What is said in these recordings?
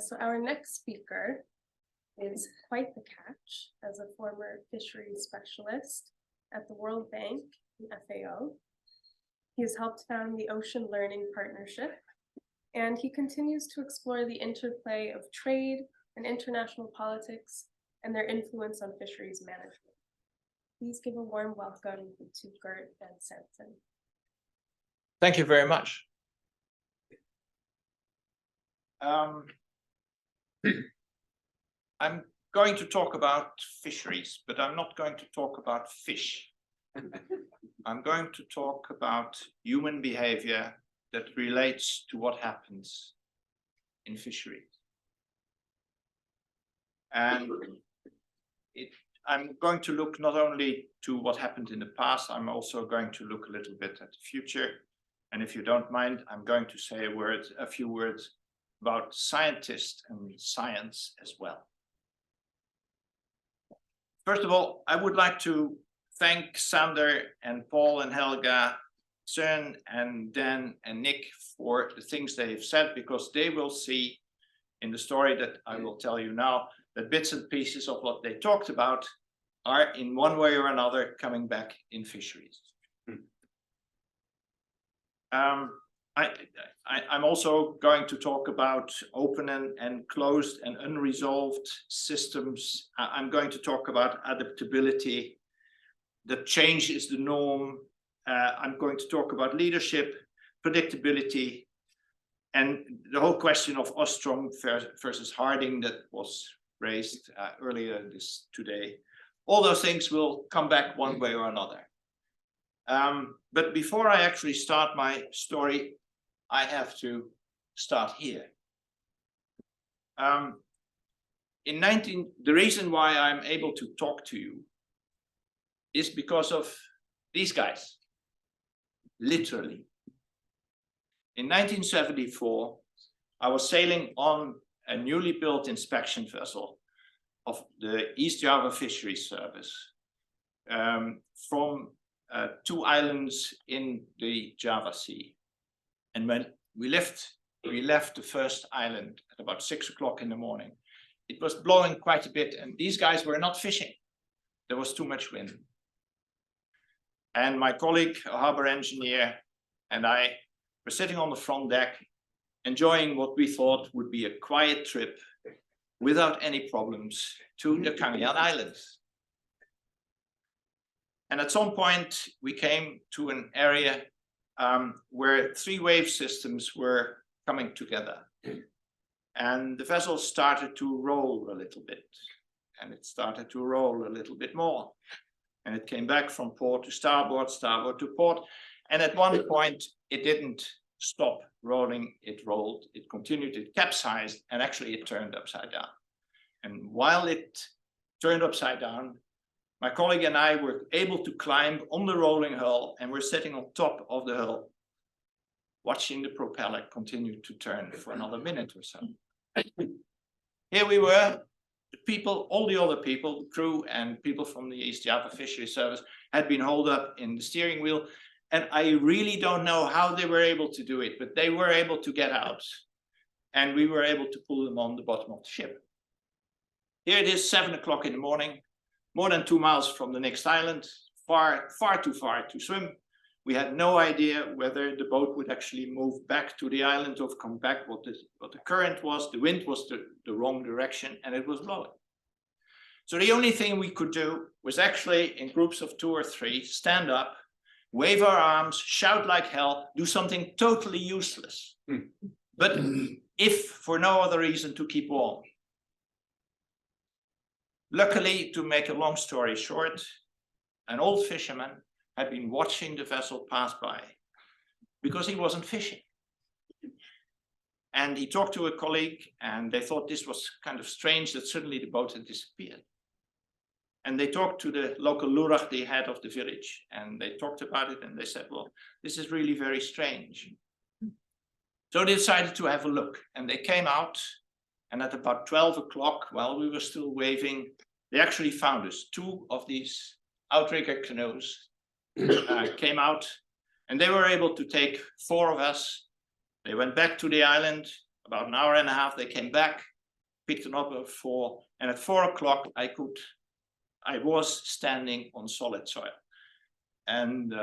So our next speaker is quite the catch as a former fisheries specialist at the World Bank and FAO. He has helped found the Ocean Learning Partnership, and he continues to explore the interplay of trade and international politics and their influence on fisheries management. Please give a warm welcome to Gert van Santen. Thank you very much. I'm going to talk about fisheries, but I'm not going to talk about fish. I'm going to talk about human behavior that relates to what happens in fisheries. And I'm going to look not only to what happened in the past, I'm also going to look a little bit at the future. And if you don't mind, I'm going to say a few words about scientists and science as well. First of all, I would like to thank Sander and Paul and Helga, Søren and Dan and Nick for the things they've said, because they will see in the story that I will tell you now that bits and pieces of what they talked about are in one way or another coming back in fisheries. I'm also going to talk about open and closed and unresolved systems. I'm going to talk about adaptability, that change is the norm. I'm going to talk about leadership, predictability, and the whole question of Ostrom versus Harding that was raised earlier today. All those things will come back one way or another. But before I actually start my story, I have to start here. The reason why I'm able to talk to you is because of these guys, literally. In 1974, I was sailing on a newly built inspection vessel of the East Java Fisheries Service from 2 islands in the Java Sea. And when we left the first island at about 6 o'clock in the morning. It was blowing quite a bit, and these guys were not fishing. There was too much wind. And my colleague, a harbor engineer, and I were sitting on the front deck, enjoying what we thought would be a quiet trip without any problems to the Kangean Islands. And at some point, we came to an area where 3 wave systems were coming together. And the vessel started to roll a little bit. And it started to roll a little bit more. And it came back from port to starboard, starboard to port. And at one point, it didn't stop rolling. It rolled, it continued, it capsized, and actually it turned upside down. And while it turned upside down, my colleague and I were able to climb on the rolling hull, and we're sitting on top of the hull, watching the propeller continue to turn for another minute or so. Here we were, the people, all the other people, the crew and people from the East Java Fisheries Service had been holed up in the steering wheel. And I really don't know how they were able to do it, but they were able to get out. And we were able to pull them on the bottom of the ship. Here it is, 7 o'clock in the morning. More than 2 miles from the next island, far too far to swim. We had no idea whether the boat would actually move back to the island or come back, what the current was. The wind was the wrong direction, and it was blowing. So the only thing we could do was actually, in groups of 2 or 3, stand up, wave our arms, shout like hell, do something totally useless. But if for no other reason, to keep warm. Luckily, to make a long story short, an old fisherman had been watching the vessel pass by because he wasn't fishing. And he talked to a colleague, and they thought this was kind of strange that suddenly the boat had disappeared. And they talked to the local lurach, the head of the village, and they talked about it, and they said, well, this is really very strange. So they decided to have a look, and they came out. And at about 12 o'clock, while we were still waving, they actually found us. 2 of these outrigger canoes came out, and they were able to take 4 of us. They went back to the island, about an hour and a half. They came back, picked them up at 4, and at 4 o'clock I was standing on solid soil. And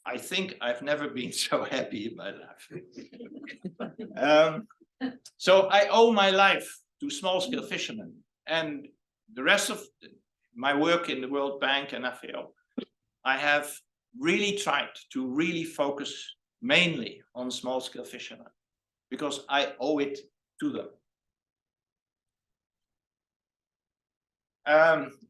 I think I've never been so happy in my life. So I owe my life to small-scale fishermen, and the rest of my work in the World Bank and FAO, I have really tried to really focus mainly on small-scale fishermen, because I owe it to them.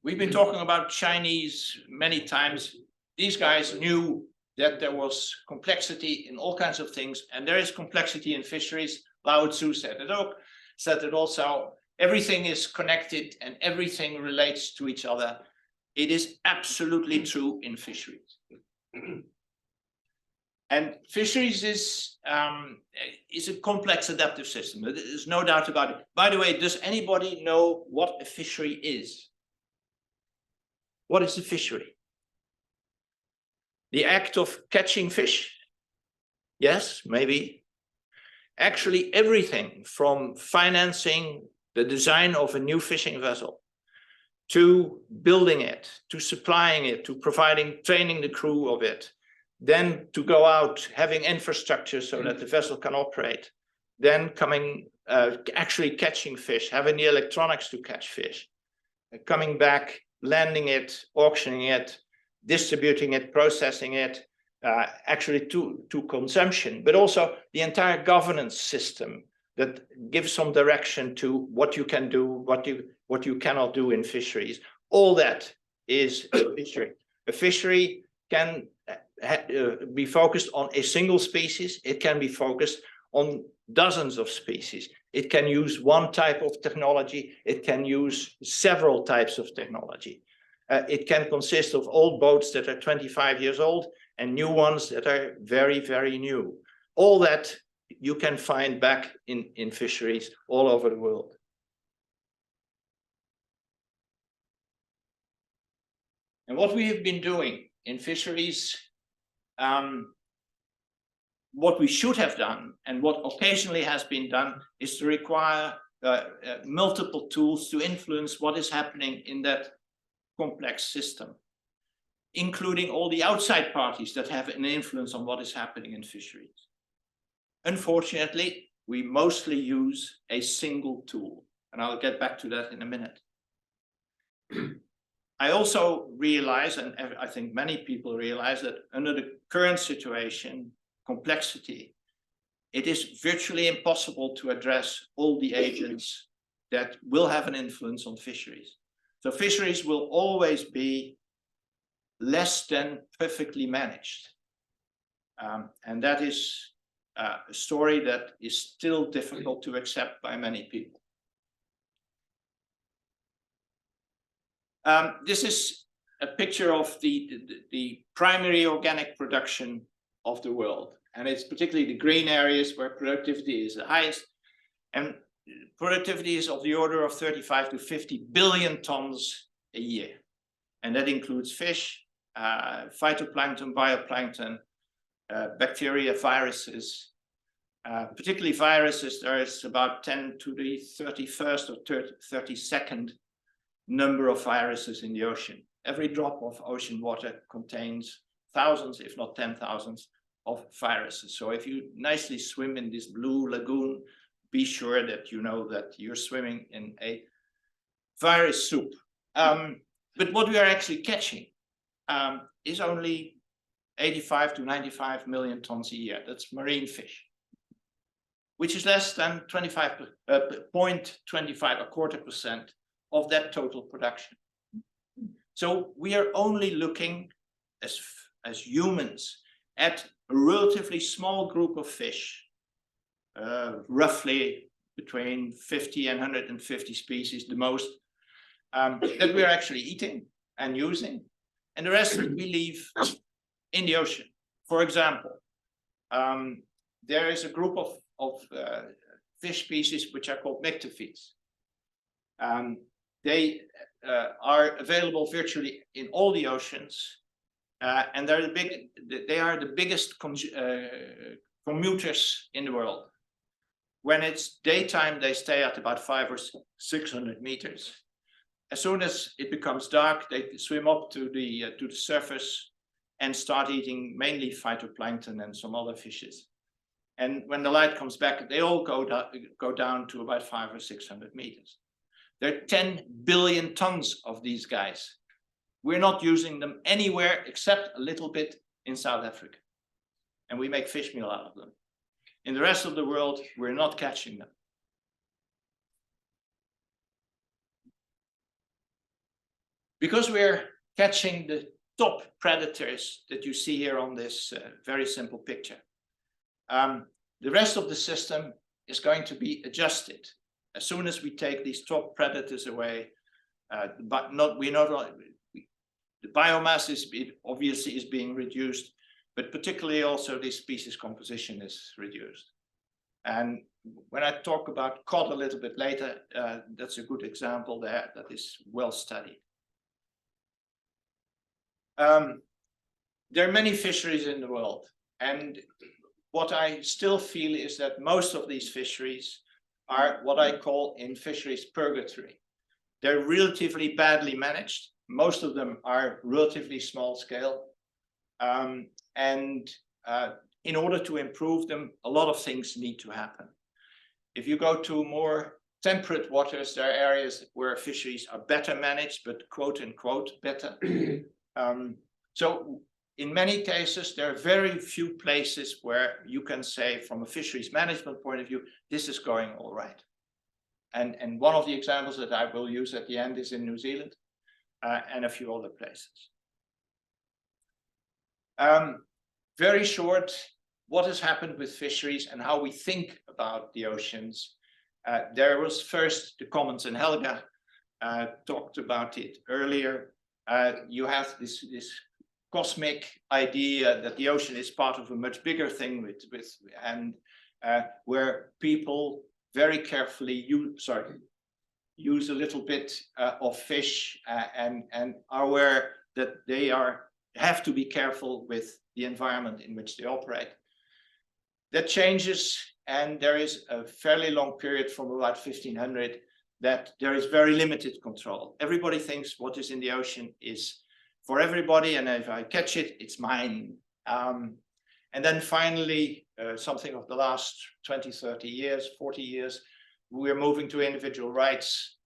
We've been talking about Chinese many times. These guys knew that there was complexity in all kinds of things, and there is complexity in fisheries. Lao Tzu said it also. Everything is connected and everything relates to each other. It is absolutely true in fisheries. And fisheries is a complex adaptive system. There's no doubt about it. By the way, does anybody know what a fishery is? What is a fishery? The act of catching fish? Yes, maybe. Actually, everything from financing the design of a new fishing vessel, to building it, to supplying it, to providing training the crew of it, then to go out having infrastructure so that the vessel can operate, then coming actually catching fish, having the electronics to catch fish, coming back, landing it, auctioning it, distributing it, processing it, actually to consumption, but also the entire governance system that gives some direction to what you can do, what you cannot do in fisheries. All that is a fishery. A fishery can be focused on a single species. It can be focused on dozens of species. It can use one type of technology. It can use several types of technology. It can consist of old boats that are 25 years old and new ones that are very, very new. All that you can find back in fisheries all over the world. And what we have been doing in fisheries, what we should have done and what occasionally has been done is to require multiple tools to influence what is happening in that complex system, including all the outside parties that have an influence on what is happening in fisheries. Unfortunately, we mostly use a single tool, and I'll get back to that in a minute. I also realize, and I think many people realize, that under the current situation, complexity, it is virtually impossible to address all the agents that will have an influence on fisheries. So fisheries will always be less than perfectly managed. And that is a story that is still difficult to accept by many people. This is a picture of the primary organic production of the world. And it's particularly the green areas where productivity is the highest. And productivity is of the order of 35 to 50 billion tons a year. And that includes fish, phytoplankton, bioplankton, bacteria, viruses. Particularly viruses, there is about 10 to the 31st or 32nd number of viruses in the ocean. Every drop of ocean water contains thousands, if not 10,000s, of viruses. So if you nicely swim in this blue lagoon, be sure that you know that you're swimming in a virus soup. But what we are actually catching is only 85 to 95 million tons a year. That's marine fish, which is less than 0.25, a quarter percent of that total production. So we are only looking as humans at a relatively small group of fish, roughly between 50 and 150 species, the most, that we are actually eating and using. And the rest we leave in the ocean. For example, there is a group of fish species which are called nyctophiles. They are available virtually in all the oceans, and they are the biggest commuters in the world. When it's daytime, they stay at about 500 or 600 meters. As soon as it becomes dark, they swim up to the surface and start eating mainly phytoplankton and some other fishes. And when the light comes back, they all go down to about 500 or 600 meters. There are 10 billion tons of these guys. We're not using them anywhere except a little bit in South Africa. And we make fish meal out of them. In the rest of the world, we're not catching them. Because we're catching the top predators that you see here on this very simple picture, the rest of the system is going to be adjusted. As soon as we take these top predators away, the biomass obviously is being reduced, but particularly also the species composition is reduced. And when I talk about cod a little bit later, that's a good example there that is well studied. There are many fisheries in the world, and what I still feel is that most of these fisheries are what I call in fisheries purgatory. They're relatively badly managed. Most of them are relatively small scale. In order to improve them, a lot of things need to happen. If you go to more temperate waters, there are areas where fisheries are better managed, but quote unquote better. So in many cases, there are very few places where you can say from a fisheries management point of view, this is going all right. And one of the examples that I will use at the end is in New Zealand and a few other places. Very short, what has happened with fisheries and how we think about the oceans. There was first the commons, and Helga talked about it earlier. You have this cosmic idea that the ocean is part of a much bigger thing where people very carefully use a little bit of fish and are aware that they have to be careful with the environment in which they operate. That changes, and there is a fairly long period from about 1500 that there is very limited control. Everybody thinks what is in the ocean is for everybody, and if I catch it, it's mine. And then finally, something of the last 20, 30 years, 40 years, we're moving to individual rights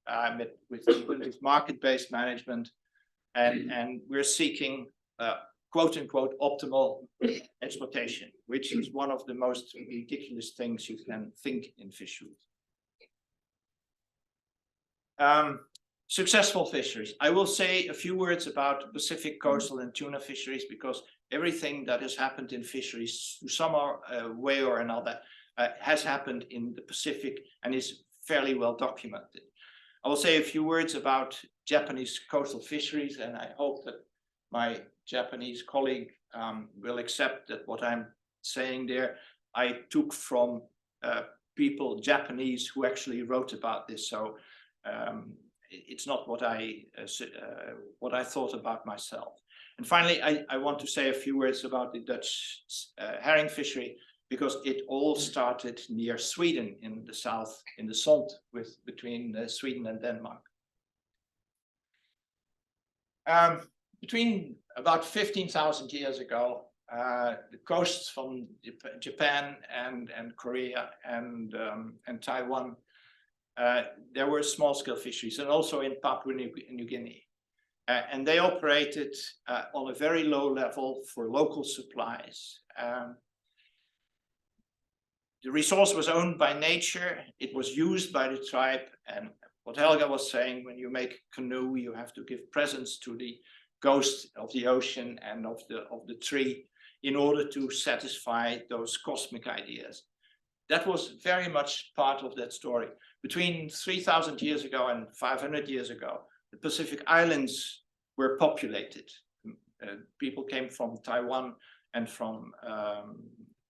with market-based management, and we're seeking quote unquote optimal exploitation, which is one of the most ridiculous things you can think in fisheries. Successful fisheries. I will say a few words about Pacific coastal and tuna fisheries, because everything that has happened in fisheries in some way or another has happened in the Pacific and is fairly well documented. I will say a few words about Japanese coastal fisheries, and I hope that my Japanese colleague will accept that what I'm saying there I took from people, Japanese, who actually wrote about this. So it's not what I thought about myself. And finally, I want to say a few words about the Dutch herring fishery, because it all started near Sweden in the south, in the Sond, between Sweden and Denmark. Between about 15,000 years ago, the coasts from Japan and Korea and Taiwan, there were small-scale fisheries, and also in Papua New Guinea. And they operated on a very low level for local supplies. The resource was owned by nature, it was used by the tribe, and what Helga was saying, when you make canoe, you have to give presents to the ghost of the ocean and of the tree in order to satisfy those cosmic ideas. That was very much part of that story. Between 3,000 years ago and 500 years ago, the Pacific Islands were populated. People came from Taiwan and from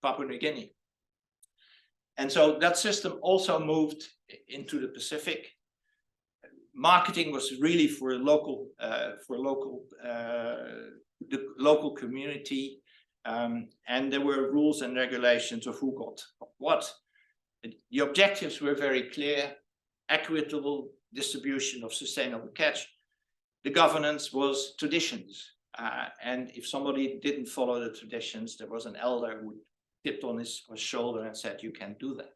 Papua New Guinea. And so that system also moved into the Pacific. Marketing was really for the local community, and there were rules and regulations of who got what. The objectives were very clear: equitable distribution of sustainable catch. The governance was traditions. And if somebody didn't follow the traditions, there was an elder who tipped on his shoulder and said, you can't do that.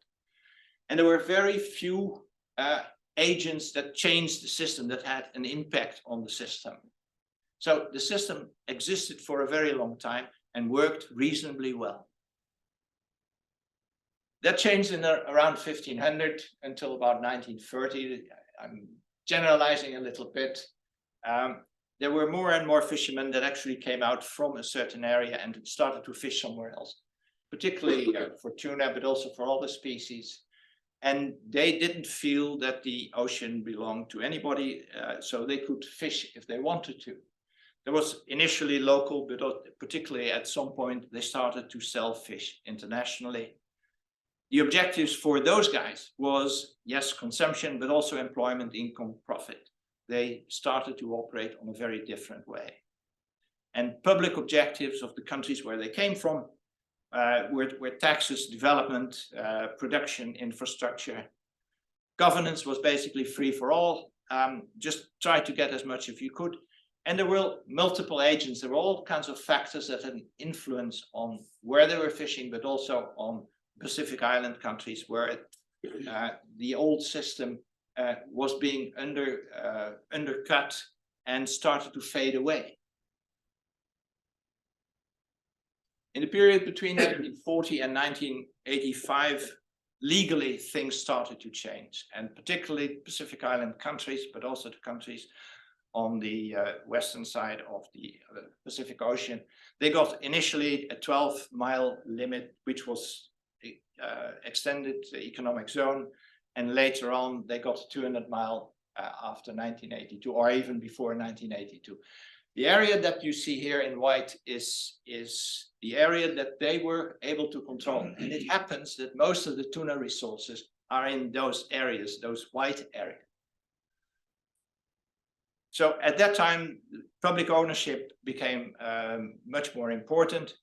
And there were very few agents that changed the system, that had an impact on the system. So the system existed for a very long time and worked reasonably well. That changed in around 1500 until about 1930. I'm generalizing a little bit. There were more and more fishermen that actually came out from a certain area and started to fish somewhere else, particularly for tuna, but also for other species. And they didn't feel that the ocean belonged to anybody, so they could fish if they wanted to. There was initially local, but particularly at some point, they started to sell fish internationally. The objectives for those guys was, yes, consumption, but also employment, income, profit. They started to operate on a very different way. And public objectives of the countries where they came from were taxes, development, production, infrastructure. Governance was basically free for all. Just try to get as much as you could. And there were multiple agents. There were all kinds of factors that had an influence on where they were fishing, but also on Pacific Island countries where the old system was being undercut and started to fade away. In the period between 1940 and 1985, legally things started to change, and particularly Pacific Island countries, but also the countries on the western side of the Pacific Ocean. They got initially a 12-mile limit, which was extended economic zone, and later on they got 200-mile after 1982, or even before 1982. The area that you see here in white is the area that they were able to control. And it happens that most of the tuna resources are in those areas, those white areas. So at that time, public ownership became much more important.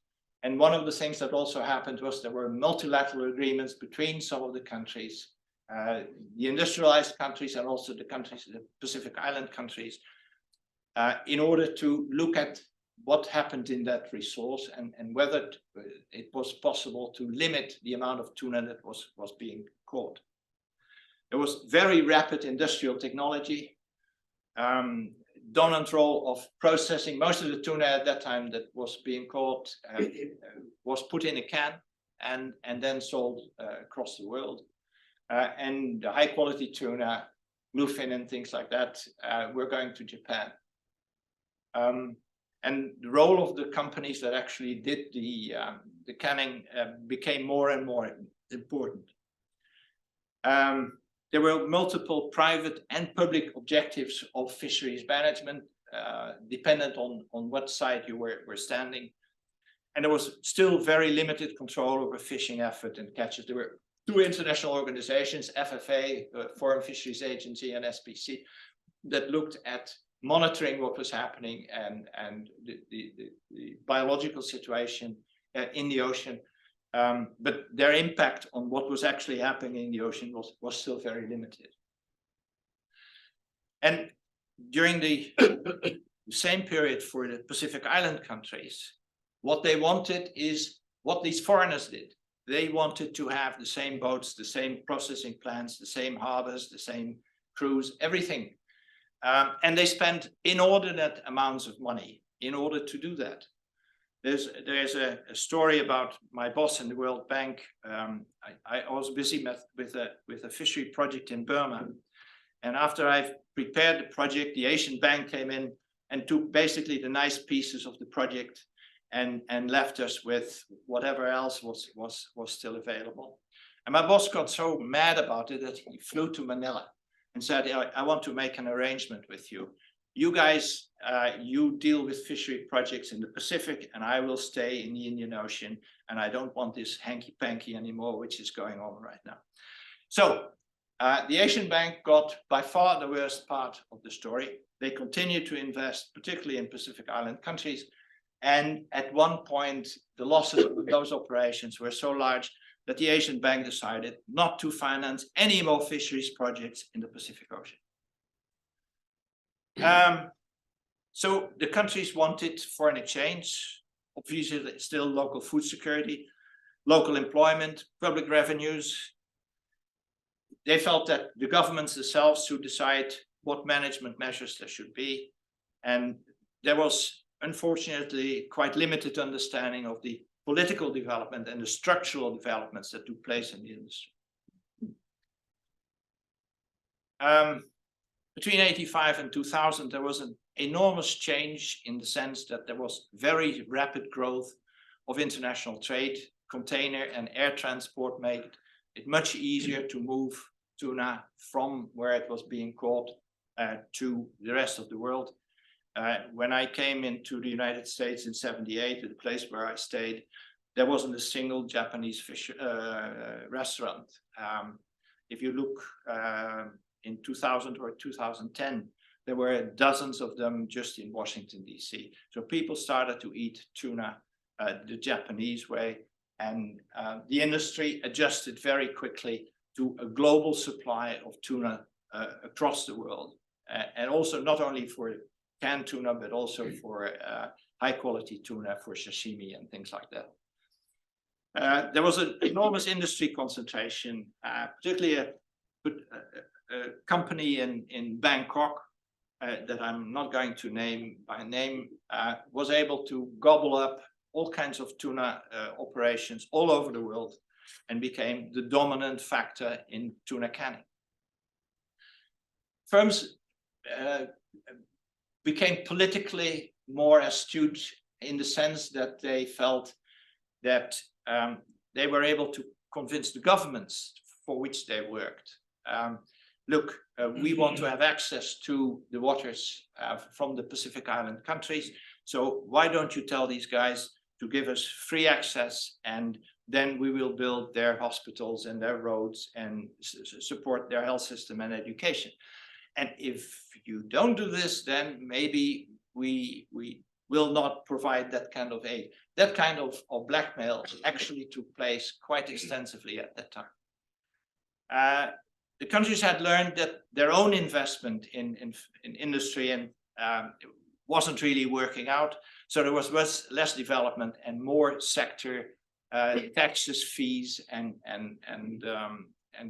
And one of the things that also happened was there were multilateral agreements between some of the countries, the industrialized countries and also the countries, the Pacific Island countries, in order to look at what happened in that resource and whether it was possible to limit the amount of tuna that was being caught. There was very rapid industrial technology, dominant role of processing. Most of the tuna at that time that was being caught was put in a can and then sold across the world. And the high quality tuna, bluefin and things like that, were going to Japan. And the role of the companies that actually did the canning became more and more important. There were multiple private and public objectives of fisheries management, dependent on what side you were standing. And there was still very limited control over fishing effort and catches. There were two international organizations, FFA, Foreign Fisheries Agency, and SPC, that looked at monitoring what was happening and the biological situation in the ocean. But their impact on what was actually happening in the ocean was still very limited. And during the same period for the Pacific Island countries, what they wanted is what these foreigners did. They wanted to have the same boats, the same processing plants, the same harbors, the same crews, everything. And they spent inordinate amounts of money in order to do that. There's a story about my boss in the World Bank. I was busy with a fishery project in Burma. And after I've prepared the project, the Asian Bank came in and took basically the nice pieces of the project and left us with whatever else was still available. And my boss got so mad about it that he flew to Manila and said, I want to make an arrangement with you. You guys, you deal with fishery projects in the Pacific, and I will stay in the Indian Ocean, and I don't want this hanky-panky anymore, which is going on right now. So the Asian Bank got by far the worst part of the story. They continued to invest, particularly in Pacific Island countries. And at one point, the losses of those operations were so large that the Asian Bank decided not to finance any more fisheries projects in the Pacific Ocean. So the countries wanted foreign exchange, obviously still local food security, local employment, public revenues. They felt that the governments themselves should decide what management measures there should be. And there was unfortunately quite limited understanding of the political development and the structural developments that took place in the industry. Between 1985 and 2000, there was an enormous change in the sense that there was very rapid growth of international trade. Container and air transport made it much easier to move tuna from where it was being caught to the rest of the world. When I came into the United States in '78, the place where I stayed, there wasn't a single Japanese fish restaurant. If you look in 2000 or 2010, there were dozens of them just in Washington, D.C. So people started to eat tuna the Japanese way, and the industry adjusted very quickly to a global supply of tuna across the world. And also not only for canned tuna, but also for high quality tuna for sashimi and things like that. There was an enormous industry concentration, particularly a company in Bangkok that I'm not going to name by name, was able to gobble up all kinds of tuna operations all over the world and became the dominant factor in tuna canning. Firms became politically more astute in the sense that they felt that they were able to convince the governments for which they worked. Look, we want to have access to the waters from the Pacific Island countries. So why don't you tell these guys to give us free access, and then we will build their hospitals and their roads and support their health system and education. And if you don't do this, then maybe we will not provide that kind of aid. That kind of blackmail actually took place quite extensively at that time. The countries had learned that their own investment in industry and wasn't really working out. So there was less development and more sector taxes, fees, and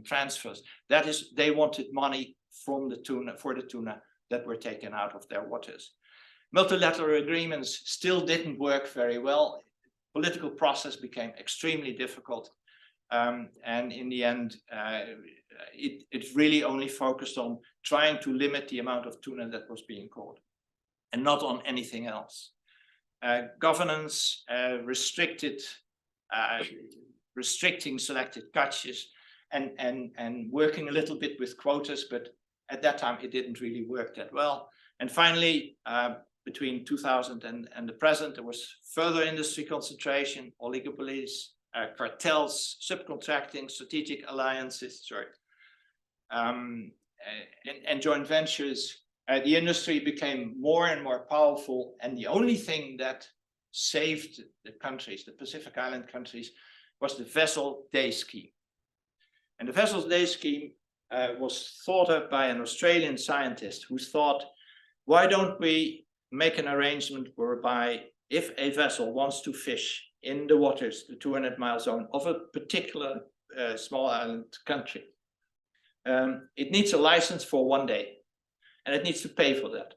transfers. That is, they wanted money from the tuna for the tuna that were taken out of their waters. Multilateral agreements still didn't work very well. Political process became extremely difficult. And in the end, it really only focused on trying to limit the amount of tuna that was being caught and not on anything else. Governance restricting selected catches and working a little bit with quotas, but at that time it didn't really work that well. And finally, between 2000 and the present, there was further industry concentration, oligopolies, cartels, subcontracting, strategic alliances, and joint ventures. The industry became more and more powerful, and the only thing that saved the countries, the Pacific Island countries, was the Vessel Day Scheme. And the Vessel Day Scheme was thought up by an Australian scientist who thought, why don't we make an arrangement whereby if a vessel wants to fish in the waters, the 200-mile zone of a particular small island country, it needs a license for 1 day, and it needs to pay for that.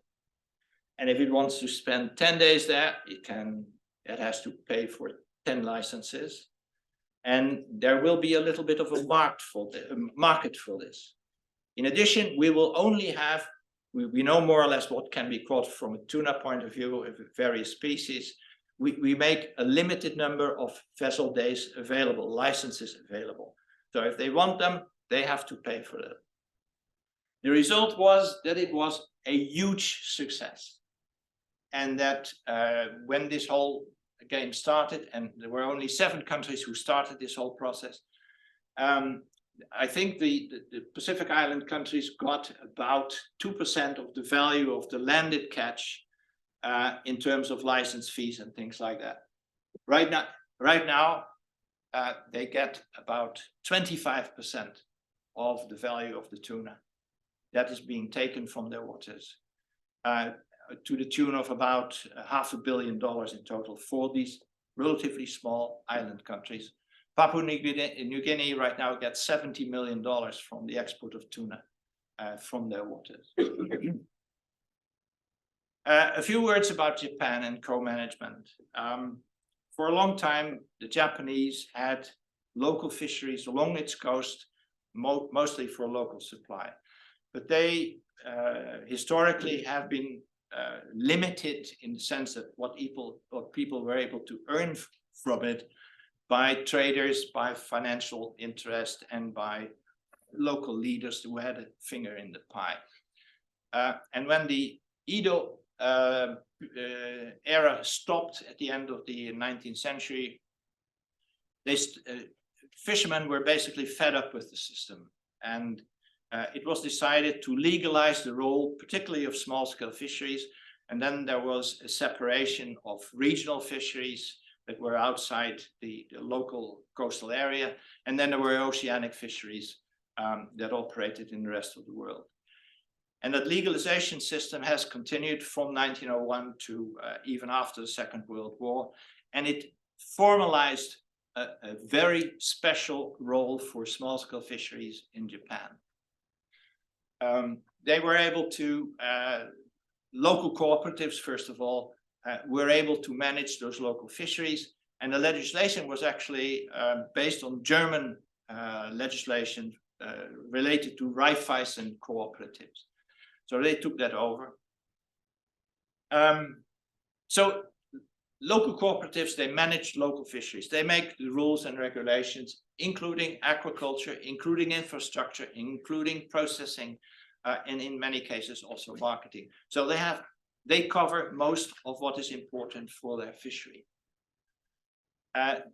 And if it wants to spend 10 days there, it has to pay for 10 licenses. And there will be a little bit of a market for this. In addition, we will only have, we know more or less what can be caught from a tuna point of view of various species. We make a limited number of vessel days available, licenses available. So if they want them, they have to pay for them. The result was that it was a huge success. And that when this whole game started, and there were only 7 countries who started this whole process, I think the Pacific Island countries got about 2% of the value of the landed catch in terms of license fees and things like that. Right now, they get about 25% of the value of the tuna that is being taken from their waters, to the tune of about $500 million in total for these relatively small island countries. Papua New Guinea right now gets $70 million from the export of tuna from their waters. A few words about Japan and co-management. For a long time, the Japanese had local fisheries along its coast, mostly for local supply. But they historically have been limited in the sense that what people were able to earn from it by traders, by financial interest, and by local leaders who had a finger in the pie. And when the Edo era stopped at the end of the 19th century, fishermen were basically fed up with the system, and it was decided to legalize the role, particularly of small-scale fisheries. And then there was a separation of regional fisheries that were outside the local coastal area, and then there were oceanic fisheries that operated in the rest of the world. And that legalization system has continued from 1901 to even after the Second World War, and it formalized a very special role for small-scale fisheries in Japan. They were able to, local cooperatives, first of all, were able to manage those local fisheries, and the legislation was actually based on German legislation related to Raiffeisen cooperatives. So they took that over. So local cooperatives, they manage local fisheries. They make the rules and regulations, including aquaculture, including infrastructure, including processing, and in many cases also marketing. So they cover most of what is important for their fishery.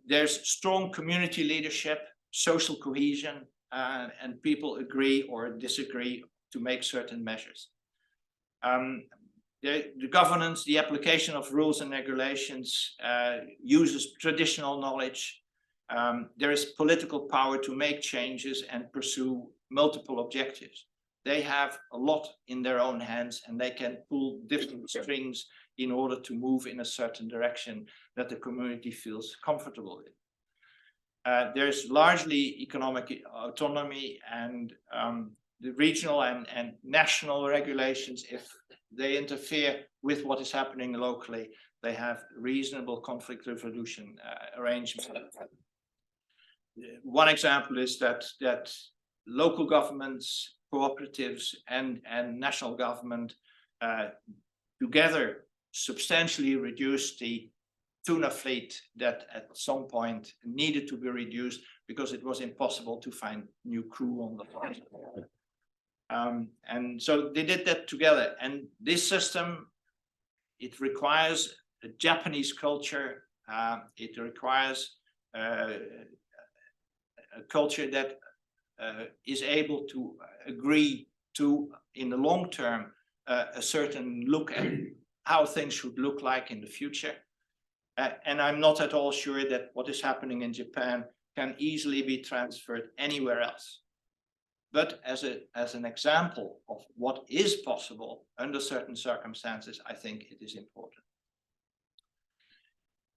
There's strong community leadership, social cohesion, and people agree or disagree to make certain measures. The governance, the application of rules and regulations uses traditional knowledge. There is political power to make changes and pursue multiple objectives. They have a lot in their own hands, and they can pull different strings in order to move in a certain direction that the community feels comfortable with. There's largely economic autonomy, and the regional and national regulations, if they interfere with what is happening locally, they have reasonable conflict resolution arrangements. One example is that local governments, cooperatives, and national government together substantially reduced the tuna fleet that at some point needed to be reduced because it was impossible to find new crew on the boat. And so they did that together. And this system, it requires a Japanese culture. It requires a culture that is able to agree to, in the long term, a certain look at how things should look like in the future. And I'm not at all sure that what is happening in Japan can easily be transferred anywhere else. But as an example of what is possible under certain circumstances, I think it is important.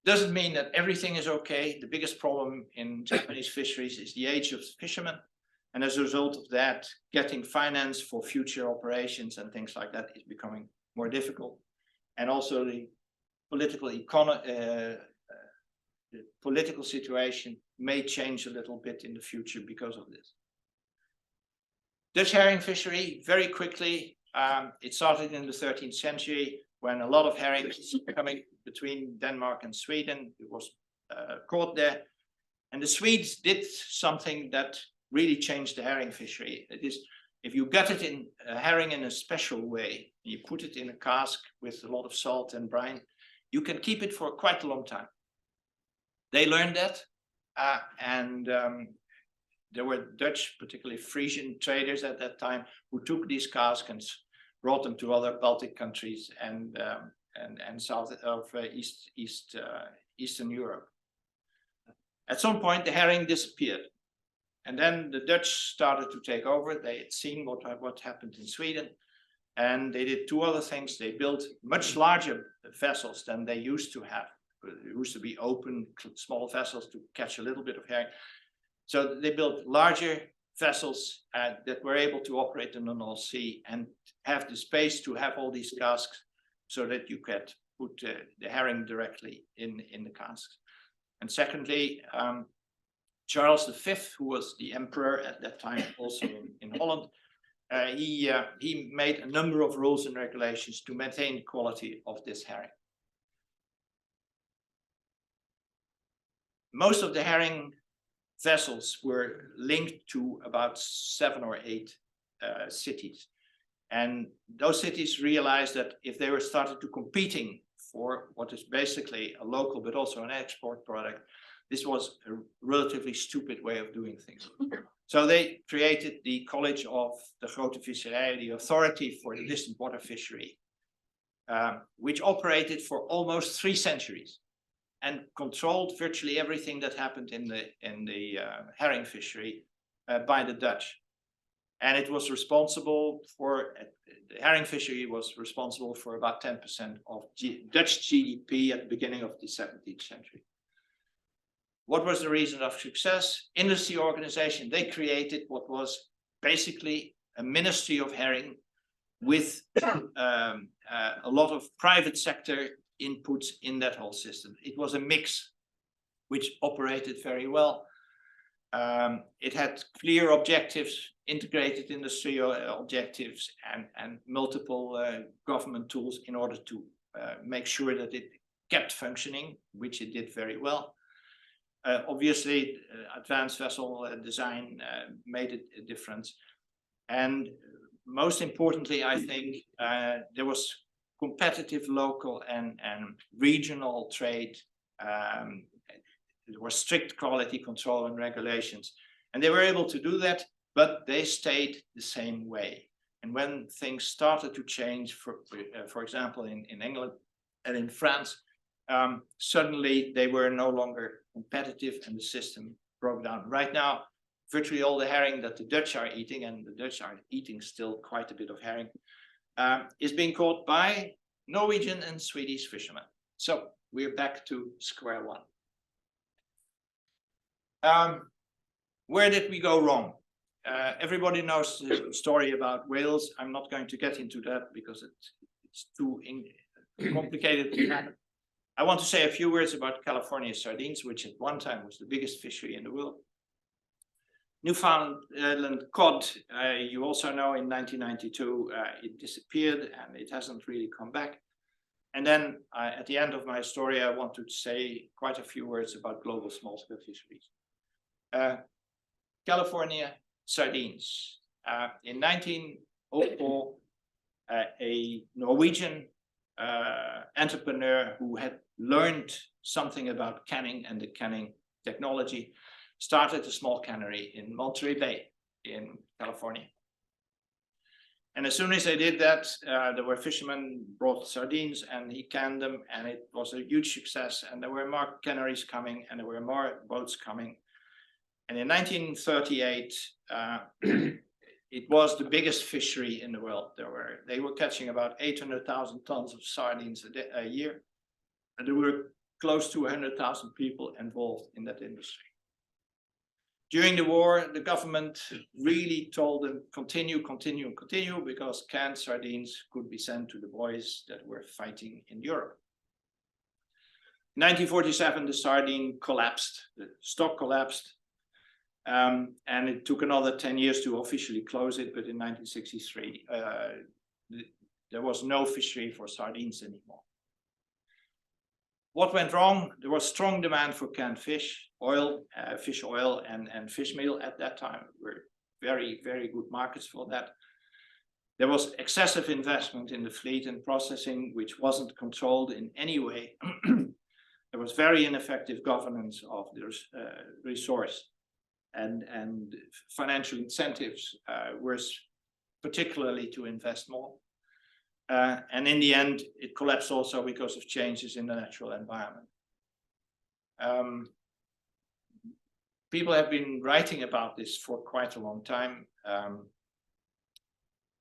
Doesn't mean that everything is okay. The biggest problem in Japanese fisheries is the age of fishermen. And as a result of that, getting finance for future operations and things like that is becoming more difficult. And also the political situation may change a little bit in the future because of this. Dutch herring fishery, very quickly, it started in the 13th century when a lot of herring was coming between Denmark and Sweden. It was caught there. And the Swedes did something that really changed the herring fishery. It is, if you gut it in a herring in a special way, you put it in a cask with a lot of salt and brine, you can keep it for quite a long time. They learned that, and there were Dutch, particularly Frisian traders at that time, who took these casks and brought them to other Baltic countries and south of Eastern Europe. At some point, the herring disappeared. And then the Dutch started to take over. They had seen what happened in Sweden. And they did two other things. They built much larger vessels than they used to have. It used to be open, small vessels to catch a little bit of herring. So they built larger vessels that were able to operate in the North Sea and have the space to have all these casks so that you could put the herring directly in the casks. And secondly, Charles V, who was the emperor at that time, also in Holland, he made a number of rules and regulations to maintain the quality of this herring. Most of the herring vessels were linked to about 7 or 8 cities. And those cities realized that if they were started to competing for what is basically a local but also an export product, this was a relatively stupid way of doing things. So they created the College of the Grote Visserij, the authority for the distant water fishery, which operated for almost 3 centuries and controlled virtually everything that happened in the herring fishery by the Dutch. And it was responsible for, the herring fishery was responsible for about 10% of Dutch GDP at the beginning of the 17th century. What was the reason of success? Industry organization, they created what was basically a ministry of herring with a lot of private sector inputs in that whole system. It was a mix which operated very well. It had clear objectives, integrated industry objectives, and multiple government tools in order to make sure that it kept functioning, which it did very well. Obviously, advanced vessel design made a difference. And most importantly, I think there was competitive local and regional trade. There was strict quality control and regulations. And they were able to do that, but they stayed the same way. And when things started to change, for example, in England and in France, suddenly they were no longer competitive and the system broke down. Right now, virtually all the herring that the Dutch are eating, and the Dutch are eating still quite a bit of herring, is being caught by Norwegian and Swedish fishermen. So we're back to square one. Where did we go wrong? Everybody knows the story about whales. I'm not going to get into that because it's too complicated. I want to say a few words about California sardines, which at one time was the biggest fishery in the world. Newfoundland cod, you also know in 1992, it disappeared and it hasn't really come back. And then at the end of my story, I want to say quite a few words about global small-scale fisheries. California sardines. In 1904, a Norwegian entrepreneur who had learned something about canning and the canning technology started a small cannery in Monterey Bay in California. And as soon as they did that, there were fishermen brought sardines and he canned them, and it was a huge success. And there were more canneries coming and there were more boats coming. And in 1938, it was the biggest fishery in the world. They were catching about 800,000 tons of sardines a year. And there were close to 100,000 people involved in that industry. During the war, the government really told them, continue, because canned sardines could be sent to the boys that were fighting in Europe. In 1947, the sardine collapsed, the stock collapsed. And it took another 10 years to officially close it, but in 1963, there was no fishery for sardines anymore. What went wrong? There was strong demand for canned fish oil, and fish meal at that time. Were very, very good markets for that. There was excessive investment in the fleet and processing, which wasn't controlled in any way. There was very ineffective governance of the resource. And financial incentives were particularly to invest more. And in the end, it collapsed also because of changes in the natural environment. people have been writing about this for quite a long time.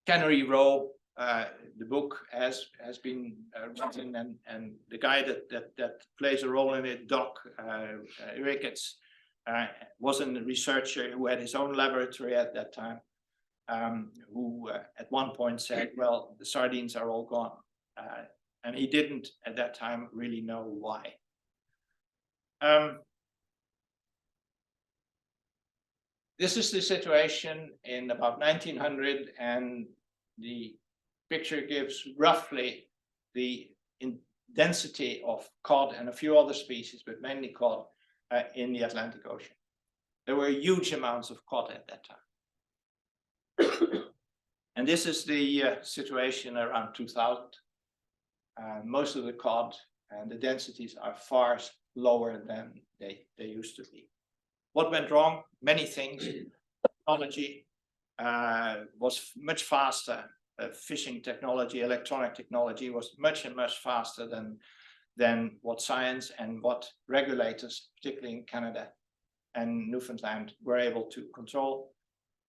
Cannery Row, the book has been written, and the guy that plays a role in it, Doc Ricketts, was a researcher who had his own laboratory at that time, who at one point said, well, the sardines are all gone. And he didn't at that time really know why. This is the situation in about 1900, and the picture gives roughly the density of cod and a few other species, but mainly cod, in the Atlantic Ocean. There were huge amounts of cod at that time. And this is the situation around 2000. Most of the cod and the densities are far lower than they used to be. What went wrong? Many things. Technology was much faster. Fishing technology, electronic technology was much faster than what science and what regulators, particularly in Canada and Newfoundland, were able to control.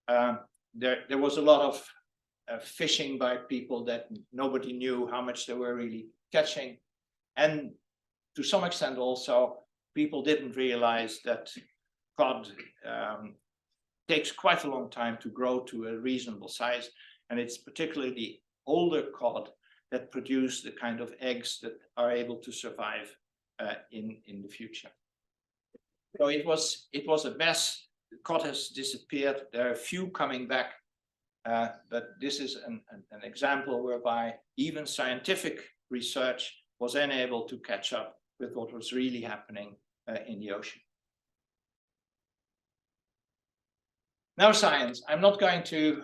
There was a lot of fishing by people that nobody knew how much they were really catching. And to some extent also, people didn't realize that cod takes quite a long time to grow to a reasonable size. And it's particularly the older cod that produce the kind of eggs that are able to survive in the future. So it was a mess. The cod has disappeared. There are a few coming back. But this is an example whereby even scientific research was unable to catch up with what was really happening in the ocean. Now science. I'm not going to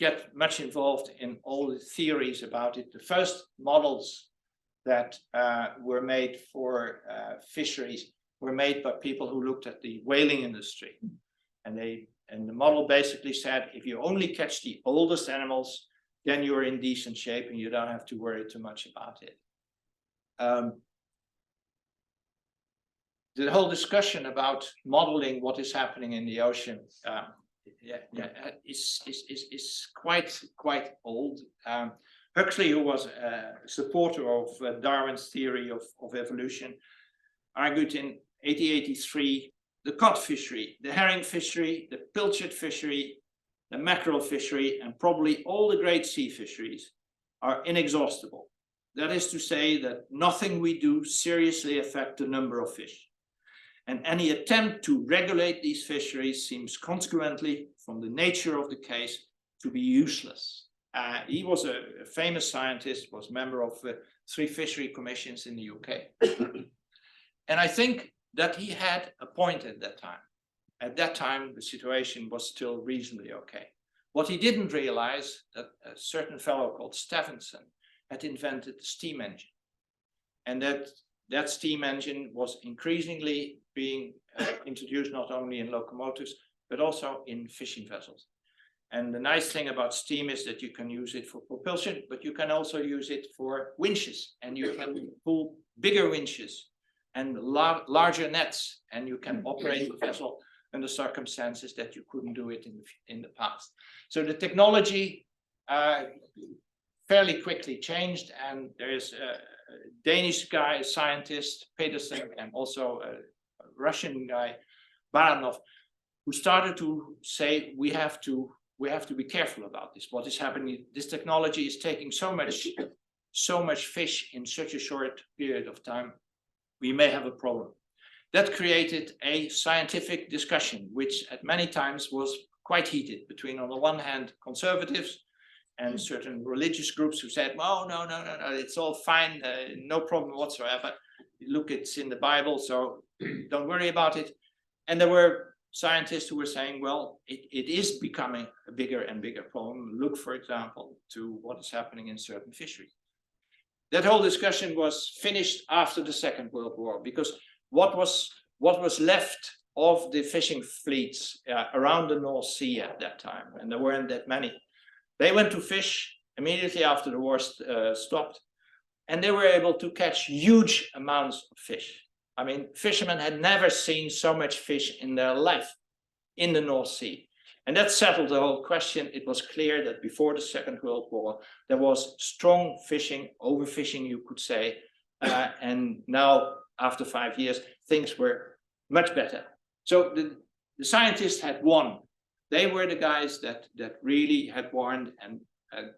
get much involved in all the theories about it. The first models that were made for fisheries were made by people who looked at the whaling industry. And the model basically said, if you only catch the oldest animals, then you're in decent shape and you don't have to worry too much about it. The whole discussion about modeling what is happening in the ocean is quite old. Huxley, who was a supporter of Darwin's theory of evolution, argued in 1883 the cod fishery, the herring fishery, the pilchard fishery, the mackerel fishery, and probably all the great sea fisheries are inexhaustible. That is to say that nothing we do seriously affects the number of fish. And any attempt to regulate these fisheries seems consequently, from the nature of the case, to be useless. He was a famous scientist, was a member of 3 fishery commissions in the UK. And I think that he had a point at that time. At that time, the situation was still reasonably okay. What he didn't realize, that a certain fellow called Stephenson had invented the steam engine. And that steam engine was increasingly being introduced not only in locomotives, but also in fishing vessels. And the nice thing about steam is that you can use it for propulsion, but you can also use it for winches, and you can pull bigger winches and larger nets, and you can operate the vessel under circumstances that you couldn't do it in the past. So the technology fairly quickly changed, and there is a Danish guy, scientist, Pedersen, and also a Russian guy, Baranov, who started to say, we have to be careful about this. What is happening? This technology is taking so much fish in such a short period of time. We may have a problem. That created a scientific discussion, which at many times was quite heated between, on the one hand, conservatives and certain religious groups who said, well, no, it's all fine, no problem whatsoever. Look, it's in the Bible, so don't worry about it. And there were scientists who were saying, well, it is becoming a bigger and bigger problem. Look, for example, to what is happening in certain fisheries. That whole discussion was finished after the Second World War, because what was left of the fishing fleets around the North Sea at that time, and there weren't that many, they went to fish immediately after the war stopped, and they were able to catch huge amounts of fish. I mean, fishermen had never seen so much fish in their life in the North Sea. And that settled the whole question. It was clear that before the Second World War, there was strong fishing, overfishing, you could say. And now, after 5 years, things were much better. So the scientists had won. They were the guys that really had warned, and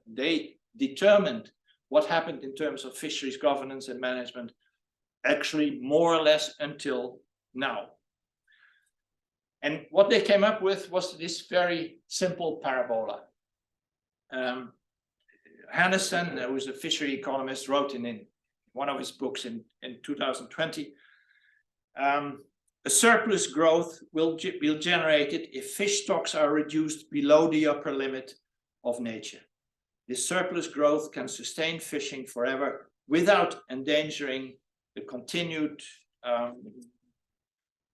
they determined what happened in terms of fisheries governance and management, actually more or less until now. And what they came up with was this very simple parabola. Hannison, who was a fishery economist, wrote in one of his books in 2020, a surplus growth will be generated if fish stocks are reduced below the upper limit of nature. This surplus growth can sustain fishing forever without endangering the continued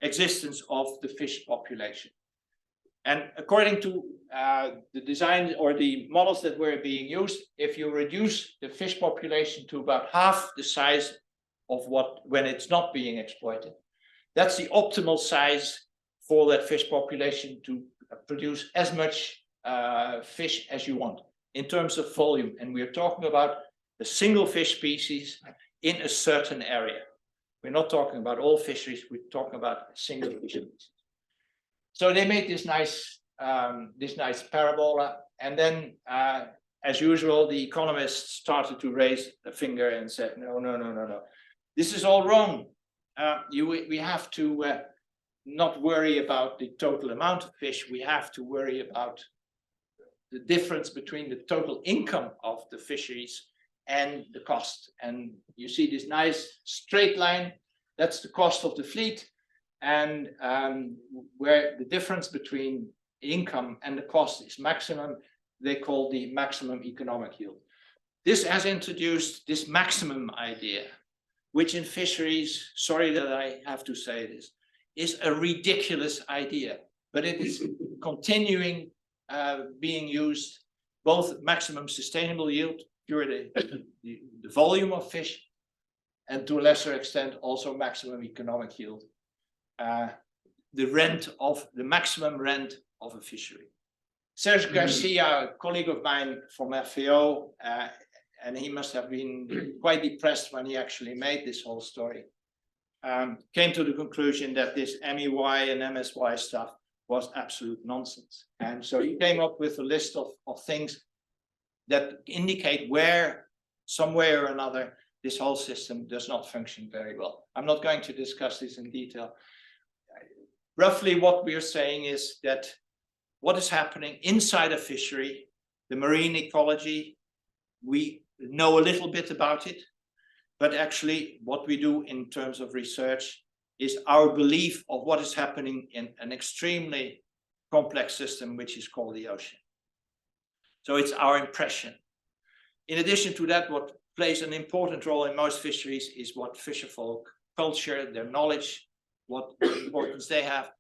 existence of the fish population. And according to the design or the models that were being used, if you reduce the fish population to about half the size of when it's not being exploited, that's the optimal size for that fish population to produce as much fish as you want in terms of volume. And we're talking about a single fish species in a certain area. We're not talking about all fisheries, we're talking about a single fish species. So they made this nice parabola, and then as usual, the economists started to raise a finger and said, no, this is all wrong. We have to not worry about the total amount of fish, we have to worry about the difference between the total income of the fisheries and the cost. And you see this nice straight line, that's the cost of the fleet, and where the difference between income and the cost is maximum, they call the maximum economic yield. This has introduced this maximum idea, which in fisheries, sorry that I have to say this, is a ridiculous idea, but it is continuing being used, both maximum sustainable yield, pure the volume of fish, and to a lesser extent also maximum economic yield, the maximum rent of a fishery. Serge Garcia, a colleague of mine from FAO, and he must have been quite depressed when he actually made this whole story, came to the conclusion that this MEY and MSY stuff was absolute nonsense. And so he came up with a list of things that indicate where, some way or another, this whole system does not function very well. I'm not going to discuss this in detail. Roughly what we're saying is that what is happening inside a fishery, the marine ecology, we know a little bit about it, but actually what we do in terms of research is our belief of what is happening in an extremely complex system, which is called the ocean. So it's our impression. In addition to that, what plays an important role in most fisheries is what fisherfolk culture, their knowledge, what importance they have.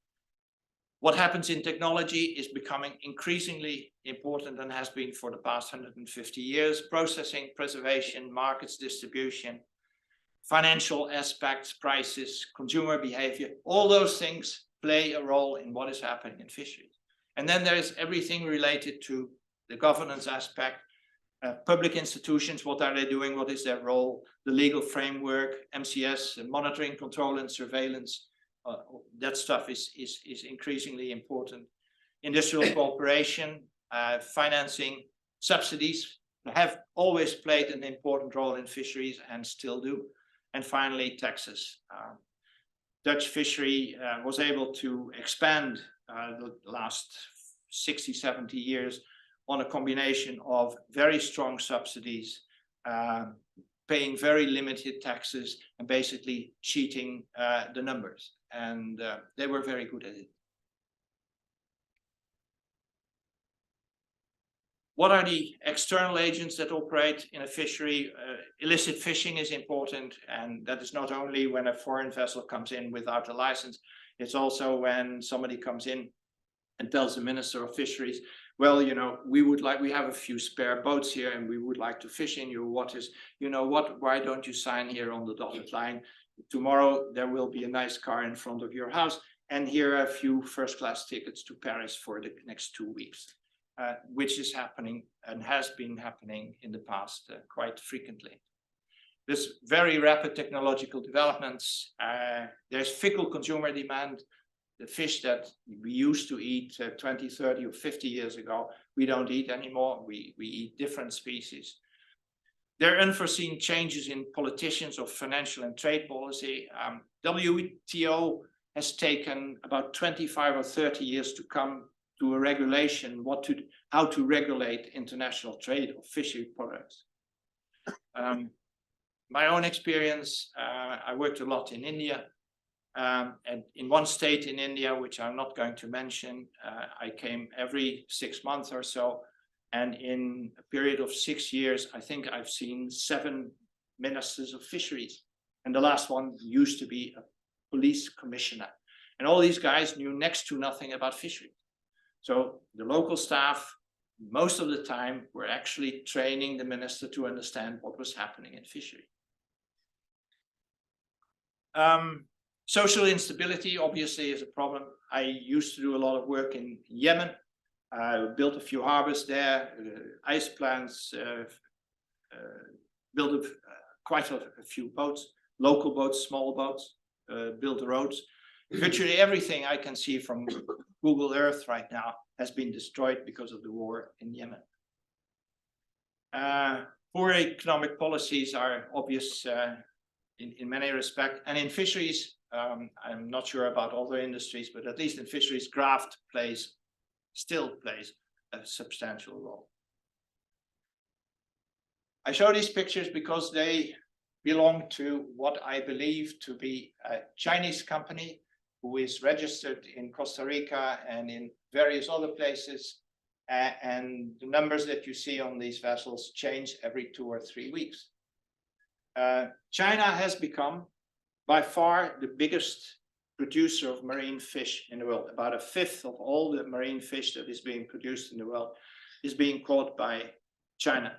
What happens in technology is becoming increasingly important and has been for the past 150 years. Processing, preservation, markets, distribution, financial aspects, prices, consumer behavior, all those things play a role in what is happening in fisheries. And then there is everything related to the governance aspect, public institutions, what are they doing, what is their role, the legal framework, MCS, monitoring, control and surveillance, that stuff is increasingly important. Industrial cooperation, financing, subsidies have always played an important role in fisheries and still do. And finally, taxes. Dutch fishery was able to expand the last 60, 70 years on a combination of very strong subsidies, paying very limited taxes, and basically cheating the numbers. And they were very good at it. What are the external agents that operate in a fishery? Illicit fishing is important, and that is not only when a foreign vessel comes in without a license, it's also when somebody comes in and tells the Minister of Fisheries, well, you know, we have a few spare boats here and we would like to fish in your waters. You know what, why don't you sign here on the dotted line? tomorrow there will be a nice car in front of your house, and here are a few first-class tickets to Paris for the next 2 weeks, which is happening and has been happening in the past quite frequently. There's very rapid technological developments. There's fickle consumer demand. The fish that we used to eat 20, 30 or 50 years ago, we don't eat anymore. We eat different species. There are unforeseen changes in politicians of financial and trade policy. WTO has taken about 25 or 30 years to come to a regulation, how to regulate international trade of fishery products. My own experience, I worked a lot in India. And in one state in India, which I'm not going to mention, I came every 6 months or so. And in a period of 6 years, I think I've seen 7 ministers of fisheries. And the last one used to be a police commissioner. And all these guys knew next to nothing about fisheries. So the local staff, most of the time, were actually training the minister to understand what was happening in fishery. Social instability obviously is a problem. I used to do a lot of work in Yemen. I built a few harbors there, ice plants, built quite a few boats, local boats, small boats, built roads. Virtually everything I can see from Google Earth right now has been destroyed because of the war in Yemen. Poor economic policies are obvious in many respects, and in fisheries, I'm not sure about other industries, but at least in fisheries, graft still plays a substantial role. I show these pictures because they belong to what I believe to be a Chinese company who is registered in Costa Rica and in various other places. And the numbers that you see on these vessels change every 2 or 3 weeks. China has become by far the biggest producer of marine fish in the world. About 1/5 of all the marine fish that is being produced in the world is being caught by China.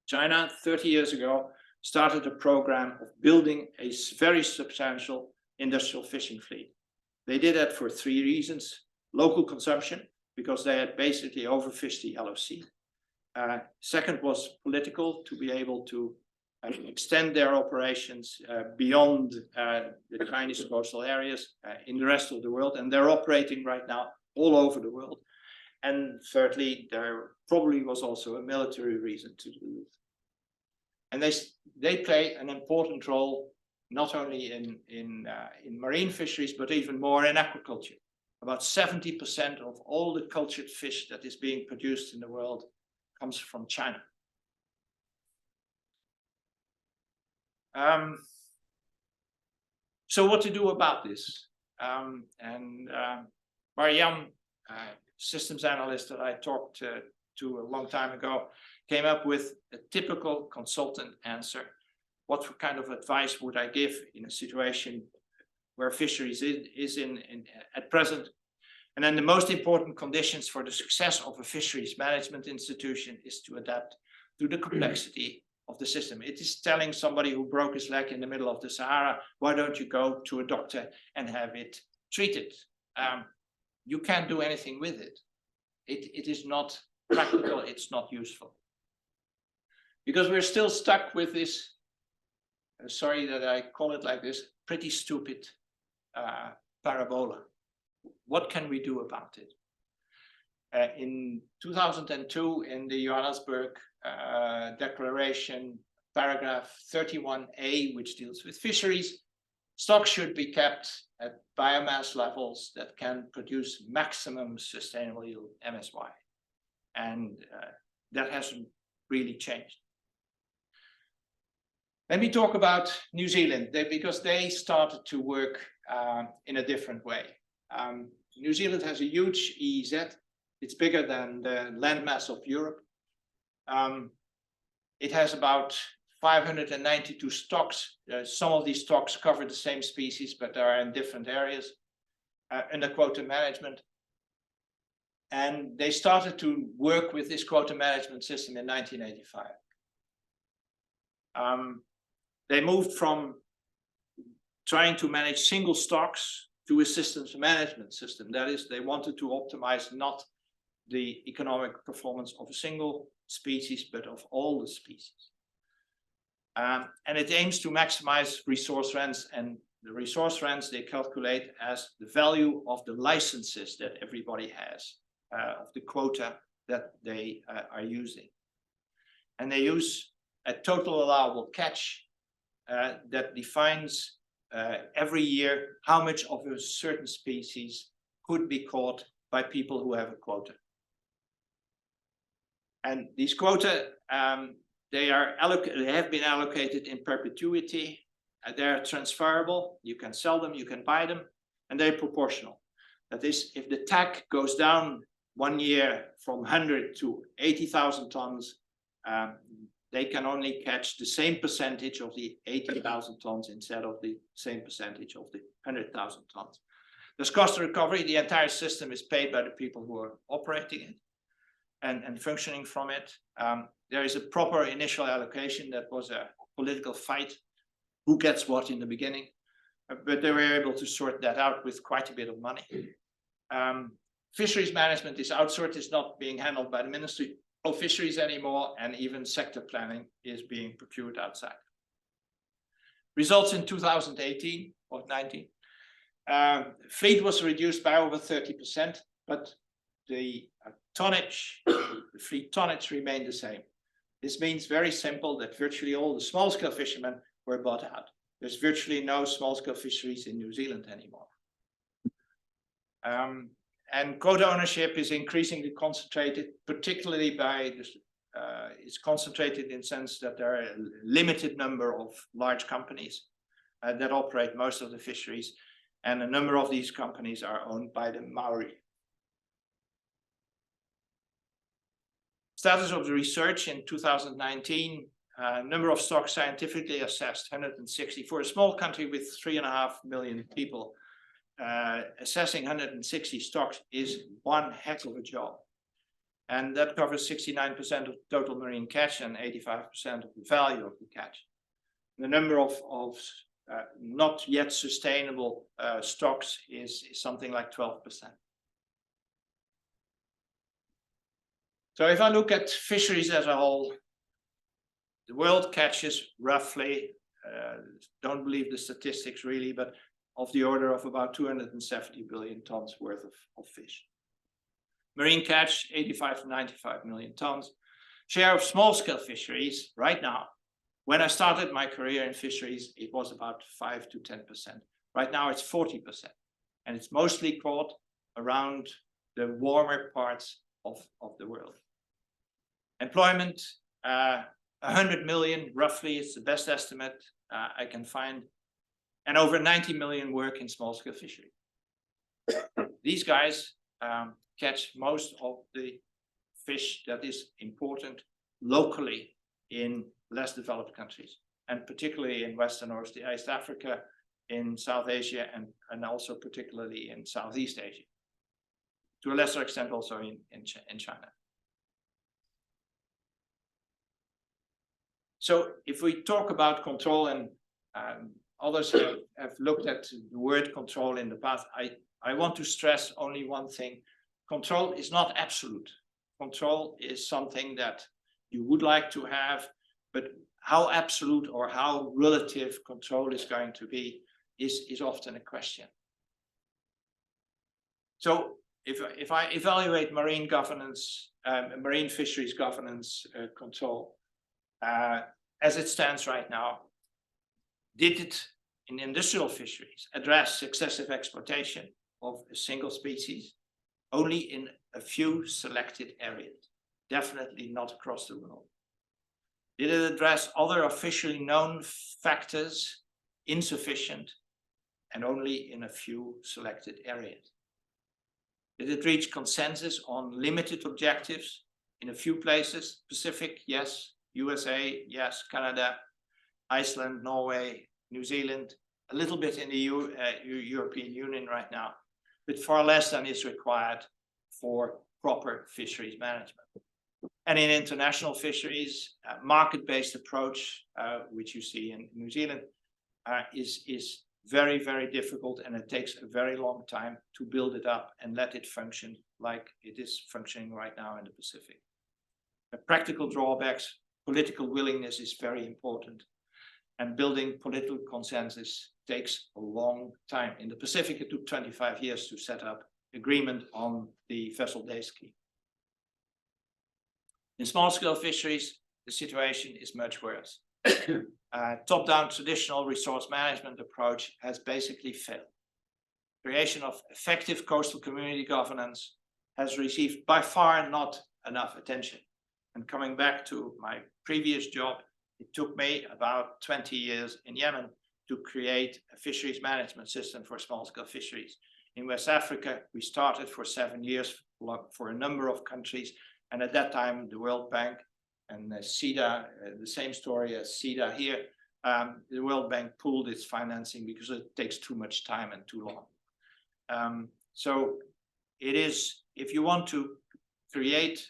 China, 30 years ago, started a program of building a very substantial industrial fishing fleet. They did that for 3 reasons: local consumption, because they had basically overfished the Yellow Sea. Second was political, to be able to extend their operations beyond the Chinese coastal areas in the rest of the world, and they're operating right now all over the world. And thirdly, there probably was also a military reason to do it. And they play an important role not only in marine fisheries, but even more in aquaculture. About 70% of all the cultured fish that is being produced in the world comes from China. So what to do about this? Mariam, systems analyst that I talked to a long time ago, came up with a typical consultant answer. What kind of advice would I give in a situation where fisheries is in at present? And then the most important conditions for the success of a fisheries management institution is to adapt to the complexity of the system. It is telling somebody who broke his leg in the middle of the Sahara, why don't you go to a doctor and have it treated? You can't do anything with it. It is not practical, it's not useful. Because we're still stuck with this, sorry that I call it like this, pretty stupid parabola. What can we do about it? In 2002, in the Johannesburg Declaration, paragraph 31A, which deals with fisheries, stocks should be kept at biomass levels that can produce maximum sustainable yield, MSY. And that hasn't really changed. Let me talk about New Zealand, because they started to work in a different way. New Zealand has a huge EEZ. It's bigger than the landmass of Europe. It has about 592 stocks. Some of these stocks cover the same species, but they are in different areas under quota management. And they started to work with this quota management system in 1985. They moved from trying to manage single stocks to a systems management system. That is, they wanted to optimize not the economic performance of a single species, but of all the species. And it aims to maximize resource rents, and the resource rents they calculate as the value of the licenses that everybody has, of the quota that they are using. And they use a total allowable catch that defines every year how much of a certain species could be caught by people who have a quota. And these quota, they have been allocated in perpetuity. They're transferable. You can sell them, you can buy them, and they're proportional. That is, if the TAC goes down 1 year from 100 to 80,000 tons, they can only catch the same percentage of the 80,000 tons instead of the same percentage of the 100,000 tons. There's cost of recovery. The entire system is paid by the people who are operating it and functioning from it. There is a proper initial allocation. That was a political fight, who gets what in the beginning, but they were able to sort that out with quite a bit of money. Fisheries management is outsourced. It's not being handled by the Ministry of Fisheries anymore, and even sector planning is being procured outside. Results in 2018 or 19. Fleet was reduced by over 30%, but the tonnage, the fleet tonnage remained the same. This means very simple that virtually all the small-scale fishermen were bought out. There's virtually no small-scale fisheries in New Zealand anymore. And quota ownership is increasingly concentrated, particularly by this, it's concentrated in the sense that there are a limited number of large companies that operate most of the fisheries, and a number of these companies are owned by the Maori. Status of the research in 2019, number of stocks scientifically assessed, 160. For a small country with 3.5 million people, assessing 160 stocks is one heck of a job. And that covers 69% of total marine catch and 85% of the value of the catch. The number of not yet sustainable stocks is something like 12%. So if I look at fisheries as a whole, the world catches roughly, don't believe the statistics really, but of the order of about 270 billion tons worth of fish. Marine catch, 85 to 95 million tons. Share of small-scale fisheries right now. When I started my career in fisheries, it was about 5 to 10%. Right now it's 40%. And it's mostly caught around the warmer parts of the world. Employment, 100 million roughly is the best estimate I can find. And over 90 million work in small-scale fishery. These guys catch most of the fish that is important locally in less developed countries, and particularly in Western or East Africa, in South Asia, and also particularly in Southeast Asia. To a lesser extent also in China. So if we talk about control, and others have looked at the word control in the past, I want to stress only one thing. Control is not absolute. Control is something that you would like to have, but how absolute or how relative control is going to be is often a question. So if I evaluate marine governance, marine fisheries governance control, as it stands right now, did it in industrial fisheries address excessive exploitation of a single species? Only in a few selected areas, definitely not across the world. Did it address other officially known factors? Insufficient, and only in a few selected areas. Did it reach consensus on limited objectives in a few places? Pacific, yes. USA, yes. Canada, Iceland, Norway, New Zealand, a little bit in the European Union right now, but far less than is required for proper fisheries management. And in international fisheries, market-based approach, which you see in New Zealand, is very, very difficult, and it takes a very long time to build it up and let it function like it is functioning right now in the Pacific. The practical drawbacks, political willingness is very important, and building political consensus takes a long time. In the Pacific, it took 25 years to set up agreement on the vessel day scheme. In small-scale fisheries, the situation is much worse. Top-down traditional resource management approach has basically failed. Creation of effective coastal community governance has received by far not enough attention. And coming back to my previous job, it took me about 20 years in Yemen to create a fisheries management system for small-scale fisheries. In West Africa, we started for 7 years for a number of countries. And at that time, the World Bank and SIDA, the same story as SIDA here, the World Bank pulled its financing because it takes too much time and too long. So it is, if you want to create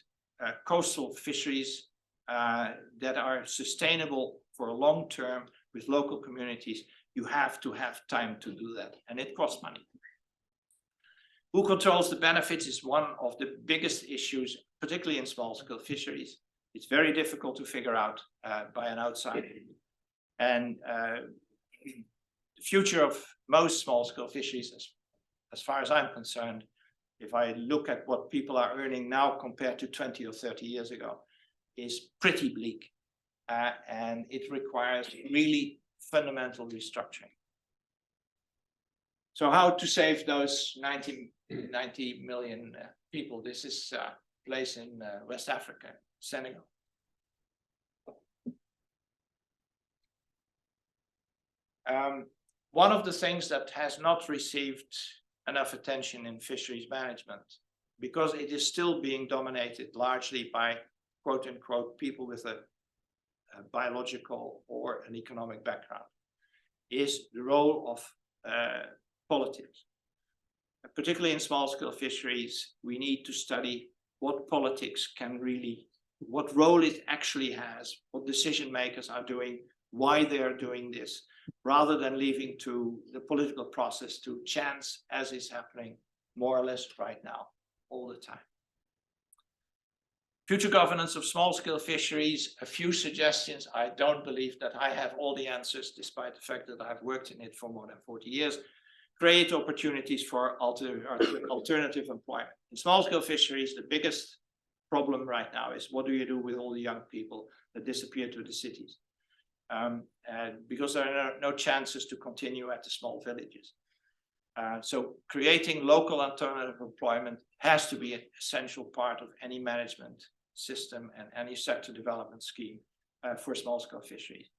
coastal fisheries that are sustainable for a long term with local communities, you have to have time to do that, and it costs money. Who controls the benefits is one of the biggest issues, particularly in small-scale fisheries. It's very difficult to figure out by an outsider. And the future of most small-scale fisheries, as far as I'm concerned, if I look at what people are earning now compared to 20 or 30 years ago, is pretty bleak. And it requires really fundamental restructuring. So how to save those 90 million people? This is a place in West Africa, Senegal. One of the things that has not received enough attention in fisheries management, because it is still being dominated largely by quote unquote people with a biological or an economic background, is the role of politics. Particularly in small-scale fisheries, we need to study what politics can really, what role it actually has, what decision makers are doing, why they are doing this, rather than leaving to the political process to chance, as is happening more or less right now, all the time. Future governance of small-scale fisheries, a few suggestions. I don't believe that I have all the answers, despite the fact that I've worked in it for more than 40 years. Create opportunities for alternative employment. In small-scale fisheries, the biggest problem right now is what do you do with all the young people that disappear to the cities? And because there are no chances to continue at the small villages. So creating local alternative employment has to be an essential part of any management system and any sector development scheme for small-scale fisheries.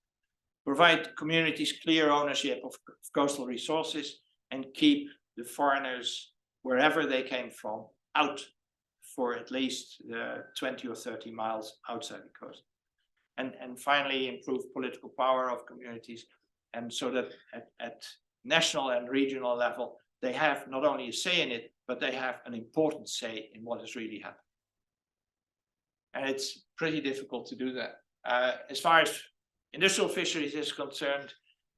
Provide communities clear ownership of coastal resources and keep the foreigners, wherever they came from, out for at least 20 or 30 miles outside the coast. And finally, improve political power of communities, and so that at national and regional level, they have not only a say in it, but they have an important say in what is really happening. And it's pretty difficult to do that. As far as industrial fisheries is concerned,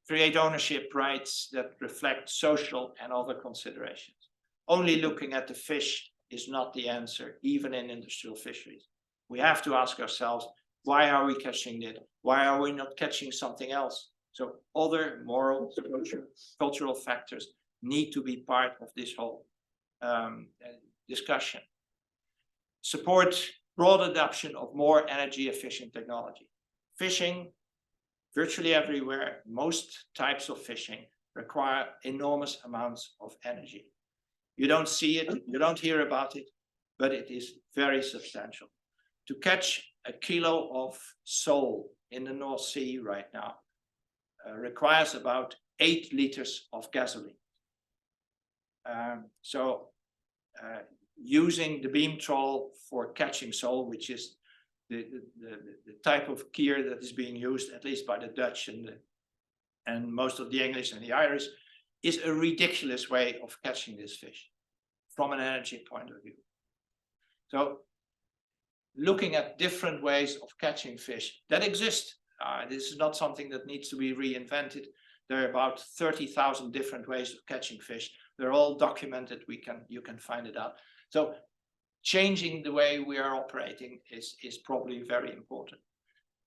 create ownership rights that reflect social and other considerations. Only looking at the fish is not the answer, even in industrial fisheries. We have to ask ourselves, why are we catching it? Why are we not catching something else? So other moral, cultural factors need to be part of this whole discussion. Support broad adoption of more energy efficient technology. Fishing, virtually everywhere, most types of fishing require enormous amounts of energy. You don't see it, you don't hear about it, but it is very substantial. To catch a kilo of sole in the North Sea right now requires about 8 liters of gasoline. Using the beam trawl for catching sole, which is the type of gear that is being used, at least by the Dutch and most of the English and the Irish, is a ridiculous way of catching this fish from an energy point of view. So looking at different ways of catching fish that exist. This is not something that needs to be reinvented. There are about 30,000 different ways of catching fish. They're all documented. You can find it out. So changing the way we are operating is probably very important.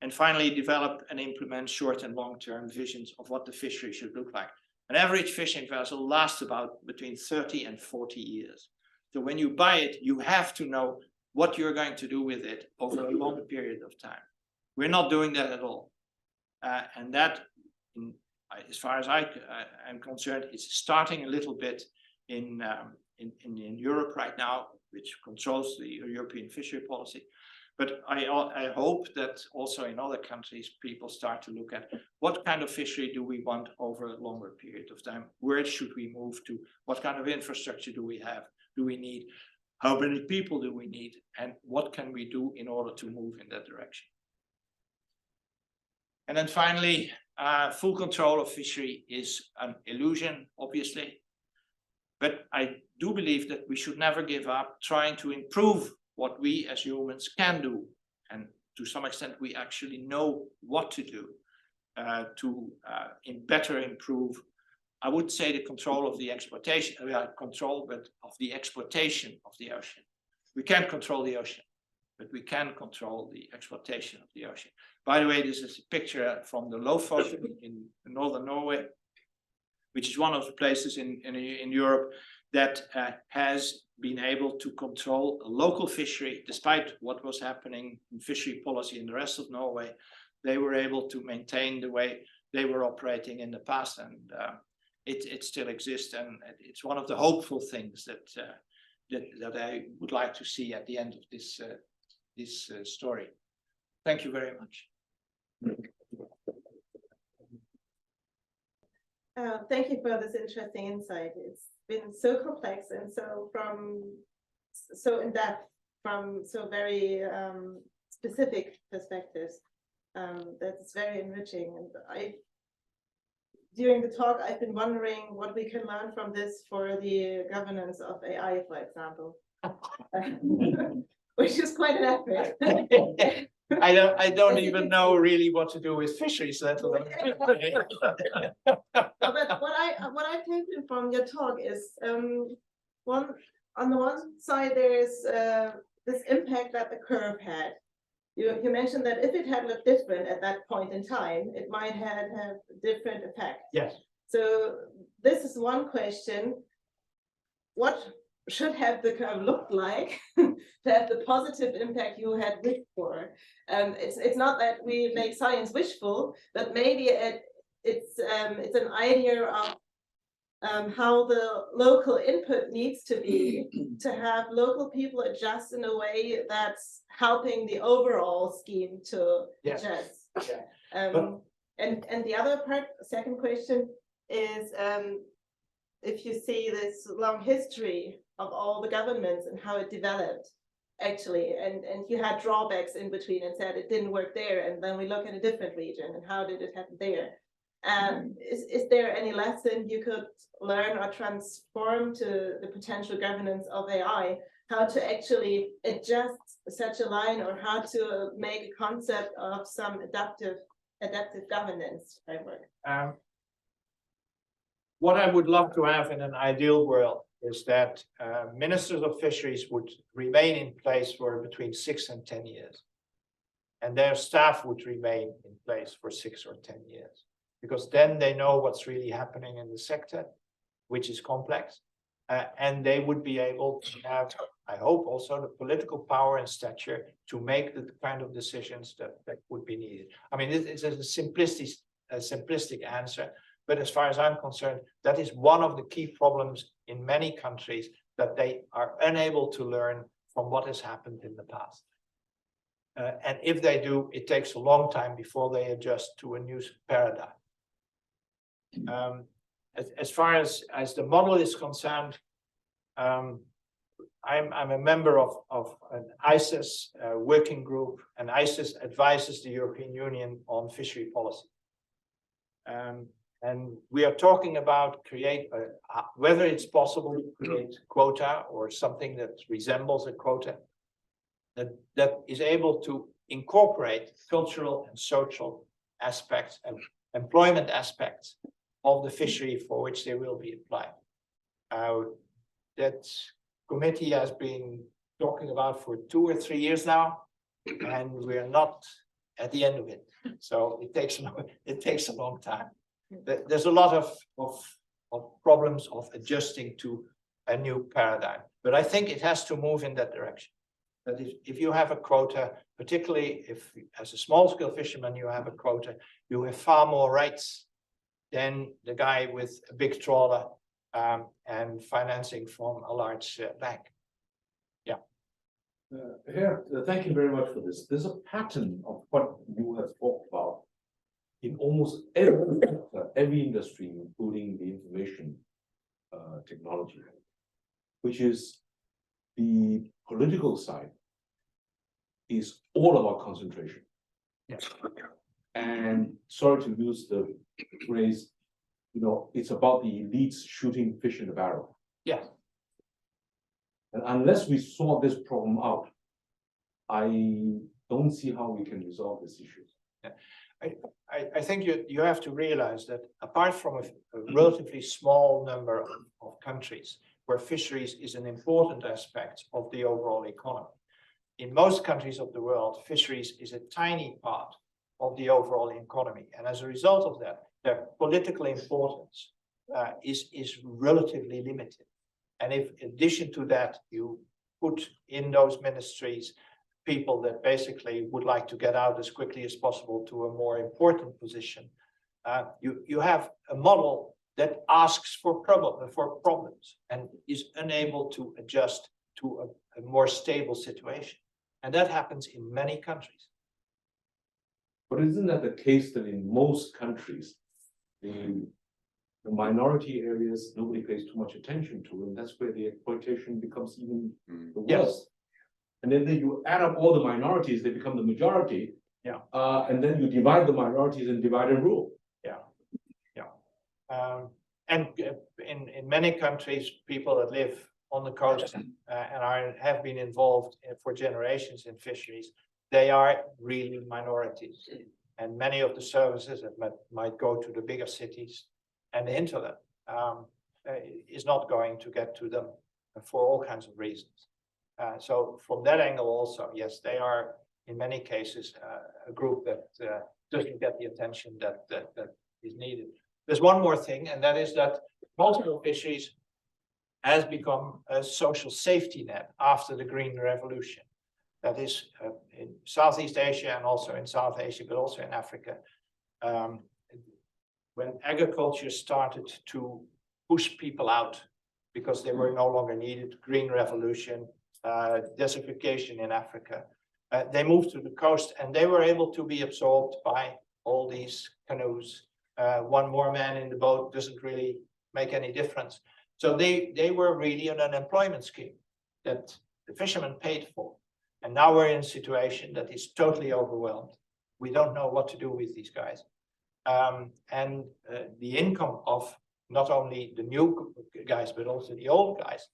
And finally, develop and implement short and long-term visions of what the fishery should look like. An average fishing vessel lasts about between 30 and 40 years. So when you buy it, you have to know what you're going to do with it over a long period of time. We're not doing that at all. And that, as far as I'm concerned, is starting a little bit in Europe right now, which controls the European fishery policy. But I hope that also in other countries, people start to look at what kind of fishery do we want over a longer period of time? Where should we move to? What kind of infrastructure do we have? Do we need? How many people do we need? And what can we do in order to move in that direction? And then finally, full control of fishery is an illusion, obviously. But I do believe that we should never give up trying to improve what we as humans can do. And to some extent, we actually know what to do to better improve, I would say, the control of the exploitation, but of the exploitation of the ocean. We can't control the ocean, but we can control the exploitation of the ocean. By the way, this is a picture from the Lofoten in northern Norway, which is one of the places in Europe that has been able to control a local fishery, despite what was happening in fishery policy in the rest of Norway. They were able to maintain the way they were operating in the past, and it still exists. And it's one of the hopeful things that I would like to see at the end of this story. Thank you very much. Thank you for this interesting insight. It's been so complex and so in depth from so very specific perspectives. That's very enriching. And during the talk, I've been wondering what we can learn from this for the governance of AI, for example, which is quite an effort. I don't even know really what to do with fisheries. But what I've taken from your talk is on the one side there's this impact that the curve had. You mentioned that if it had looked different at that point in time, it might have different effects. Yes. So this is one question. What should have the curve looked like to have the positive impact you had wished for? It's not that we make science wishful, but maybe it's an idea of how the local input needs to be to have local people adjust in a way that's helping the overall scheme to adjust. Yeah. And the other part, second question, is if you see this long history of all the governments and how it developed, actually, and you had drawbacks in between and said it didn't work there, and then we look at a different region and how did it happen there? Is there any lesson you could learn or transform to the potential governance of AI, how to actually adjust such a line, or how to make a concept of some adaptive governance framework? What I would love to have in an ideal world is that ministers of fisheries would remain in place for between 6 and 10 years. And their staff would remain in place for 6 or 10 years. Because then they know what's really happening in the sector, which is complex. And they would be able to have, I hope, also the political power and stature to make the kind of decisions that would be needed. I mean, it's a simplistic answer. But as far as I'm concerned, that is one of the key problems in many countries, that they are unable to learn from what has happened in the past. And if they do, it takes a long time before they adjust to a new paradigm. As far as the model is concerned, I'm a member of an ICES working group, and ICES advises the European Union on fishery policy. And we are talking about whether it's possible to create quota or something that resembles a quota that is able to incorporate cultural and social aspects and employment aspects of the fishery for which they will be applied. That committee has been talking about for 2 or 3 years now, and we're not at the end of it. So it takes a long time. There's a lot of problems of adjusting to a new paradigm, but I think it has to move in that direction. That if you have a quota, particularly if as a small scale fisherman you have a quota, you have far more rights than the guy with a big trawler and financing from a large bank. Gert, thank you very much for this. There's a pattern of what you have talked about in almost every industry, including the information technology, which is the political side is all about concentration. Yes. And sorry to use the phrase, it's about the elites shooting fish in the barrel. Yes. And unless we sort this problem out, I don't see how we can resolve this issue. I think you have to realize that apart from a relatively small number of countries where fisheries is an important aspect of the overall economy, in most countries of the world, fisheries is a tiny part of the overall economy. And as a result of that, their political importance is relatively limited. And if in addition to that, you put in those ministries people that basically would like to get out as quickly as possible to a more important position, you have a model that asks for problems and is unable to adjust to a more stable situation. And that happens in many countries. But isn't that the case that in most countries, the minority areas, nobody pays too much attention to, and that's where the exploitation becomes even the worst. Yes. And then you add up all the minorities, they become the majority. Yeah. And then you divide the minorities and divide and rule. And in many countries, people that live on the coast and have been involved for generations in fisheries, they are really minorities. And many of the services that might go to the bigger cities and the hinterland is not going to get to them for all kinds of reasons. So from that angle also, yes, they are in many cases a group that doesn't get the attention that is needed. There's one more thing, and that is that small-scale fisheries has become a social safety net after the Green Revolution. That is in Southeast Asia and also in South Asia, but also in Africa. When agriculture started to push people out because they were no longer needed, Green Revolution, desertification in Africa, they moved to the coast and they were able to be absorbed by all these canoes. One more man in the boat doesn't really make any difference. So they were really an unemployment scheme that the fishermen paid for. And now we're in a situation that is totally overwhelmed. We don't know what to do with these guys. And the income of not only the new guys, but also the old guys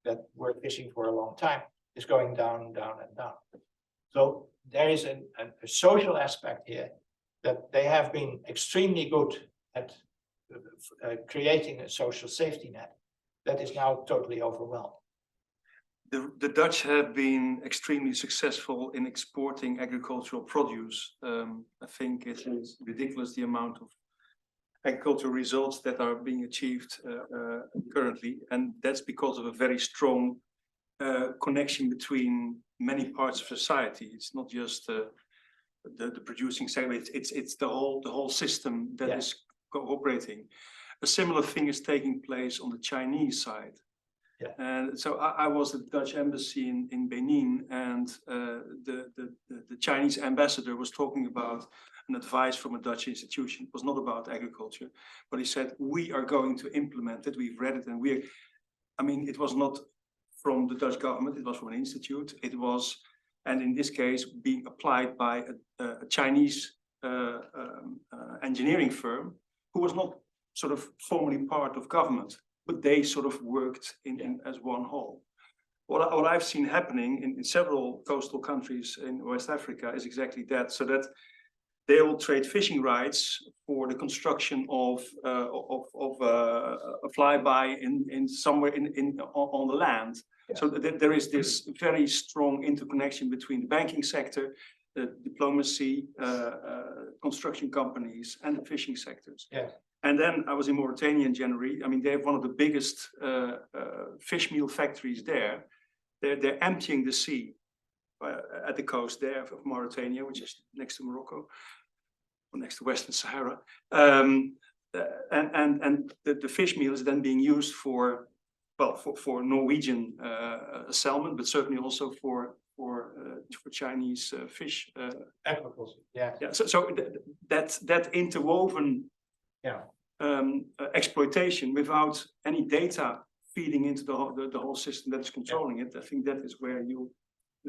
that were fishing for a long time is going down, down, and down. So there is a social aspect here that they have been extremely good at creating a social safety net that is now totally overwhelmed. The Dutch have been extremely successful in exporting agricultural produce. I think it is ridiculous the amount of agricultural results that are being achieved currently, and that's because of a very strong connection between many parts of society. It's not just the producing segment; it's the whole system that is cooperating. A similar thing is taking place on the Chinese side. Yeah. And so I was at the Dutch embassy in Benin, and the Chinese ambassador was talking about an advice from a Dutch institution. It was not about agriculture, but he said, we are going to implement it. We've read it, and it was not from the Dutch government, it was from an institute. It was, and in this case, being applied by a Chinese engineering firm who was not sort of formally part of government, but they sort of worked in as one whole. What I've seen happening in several coastal countries in West Africa is exactly that. So that they will trade fishing rights for the construction of a flyby in somewhere on the land. So there is this very strong interconnection between the banking sector, the diplomacy, construction companies, and the fishing sectors. Yeah. And then I was in Mauritania in January. I mean, they have one of the biggest fish meal factories there. They're emptying the sea at the coast there of Mauritania, which is next to Morocco, or next to Western Sahara. And the fish meal is then being used for, well, for Norwegian salmon, but certainly also for Chinese fish. Agriculture, yeah. Yeah, so that interwoven exploitation without any data feeding into the whole system that is controlling it. I think that is where you'll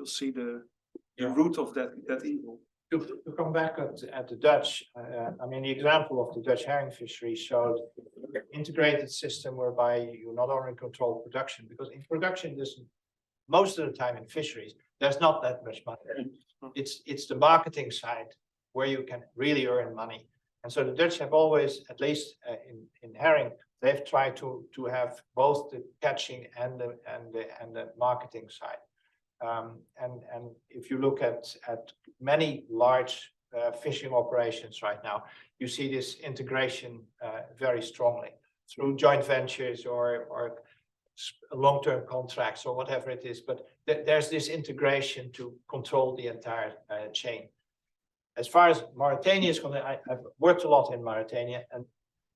see the root of that evil. To come back at the Dutch, I mean, the example of the Dutch herring fishery showed an integrated system whereby you not only control production, because in production, there's most of the time in fisheries, there's not that much money. It's the marketing side where you can really earn money. And so the Dutch have always, at least in herring, they've tried to have both the catching and the marketing side. And if you look at many large fishing operations right now, you see this integration very strongly through joint ventures or long-term contracts or whatever it is. But there's this integration to control the entire chain. As far as Mauritania is concerned, I've worked a lot in Mauritania,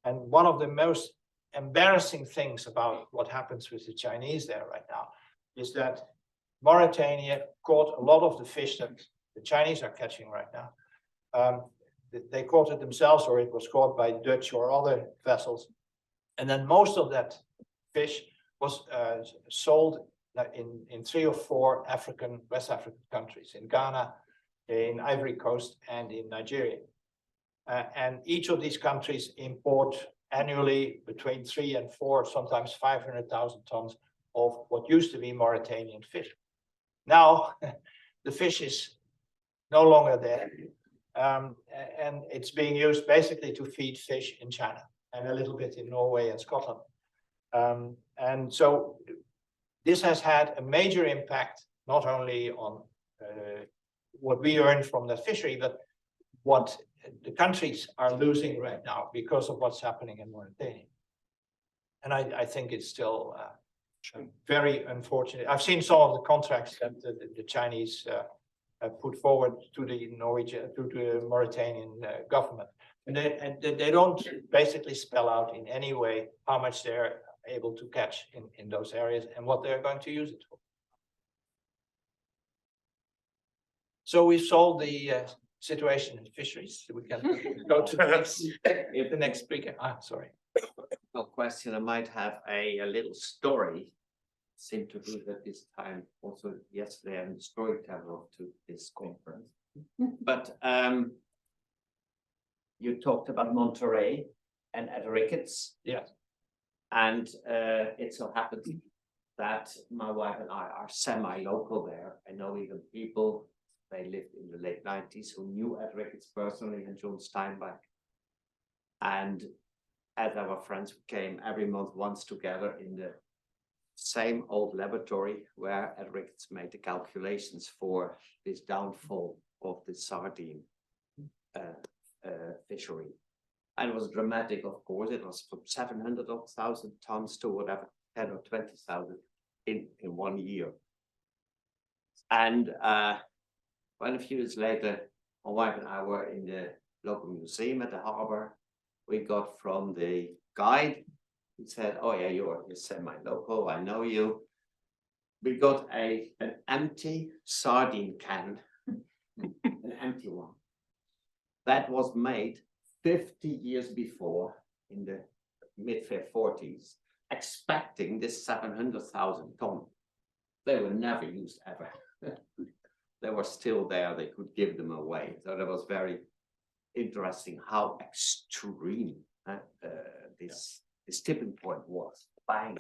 and one of the most embarrassing things about what happens with the Chinese there right now is that Mauritania caught a lot of the fish that the Chinese are catching right now. They caught it themselves, or it was caught by Dutch or other vessels. And then most of that fish was sold in 3 or 4 West African countries, in Ghana, in Ivory Coast, and in Nigeria. And each of these countries import annually between 3 and 4, sometimes 500,000 tons of what used to be Mauritanian fish. Now, the fish is no longer there, and it's being used basically to feed fish in China and a little bit in Norway and Scotland. And so this has had a major impact, not only on what we earn from the fishery, but what the countries are losing right now because of what's happening in Mauritania. And I think it's still very unfortunate. I've seen some of the contracts that the Chinese put forward to the Mauritanian government, and they don't basically spell out in any way how much they're able to catch in those areas and what they're going to use it for. So we've solved the situation in fisheries. We can go to the next speaker. Sorry. No question. I might have a little story. Seem to do that this time. Also yesterday, I'm the storyteller to this conference. But you talked about Monterey and at Ricketts. Yes. And it so happens that my wife and I are semi-local there. I know even people, they lived in the late 90s, who knew Ed Ricketts personally and John Steinbeck. And as our friends, we came every month once together in the same old laboratory where Ed Ricketts made the calculations for this downfall of the sardine fishery. And it was dramatic, of course. It was from 700,000 tons to whatever, 10 or 20,000 in 1 year. And well, a few years later, my wife and I were in the local museum at the harbor. We got from the guide, he said, "Oh yeah, you're semi-local, I know you." We got an empty sardine can, an empty one, that was made 50 years before, in the mid-40s, expecting this 700,000 ton. They were never used ever. They were still there, they could give them away. So that was very interesting how extreme this tipping point was. Bang.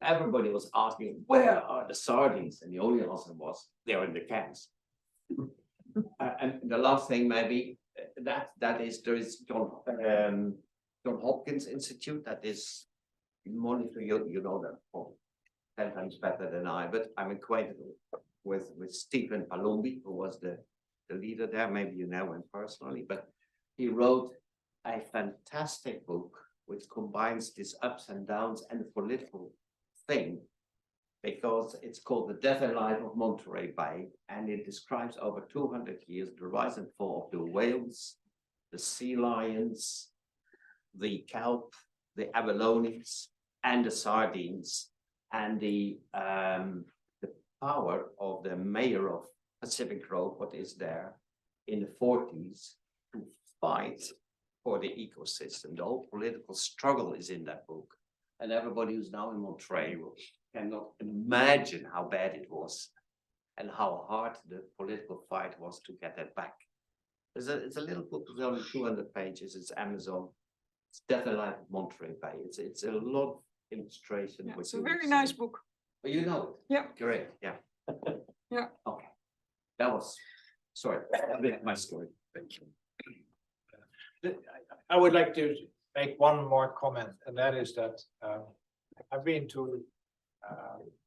Everybody was asking, where are the sardines? And the only answer was, they're in the cans. And the last thing, maybe, that is, there is John Hopkins Institute that is monitor, you know that for 10 times better than I, but I'm acquainted with Stephen Palumbi, who was the leader there. Maybe you know him personally, but he wrote a fantastic book which combines these ups and downs and the political thing, because it's called The Death and Life of Monterey Bay, and it describes over 200 years the rise and fall of the whales, the sea lions, the kelp, the abalones, and the sardines, and the power of the mayor of Pacific Grove, what is there, in the 40s to fight for the ecosystem. The whole political struggle is in that book. And everybody who's now in Monterey cannot imagine how bad it was and how hard the political fight was to get that back. It's a little book, it's only 200 pages, it's Amazon. It's Death and Life of Monterey Bay. It's a lot of illustration. Yeah, which it's a you very will nice see. book. Oh, you know it? Yeah. Great, yeah. Yeah. Okay. That was, sorry, that's my story. Thank you. I would like to make one more comment, and that is that I've been to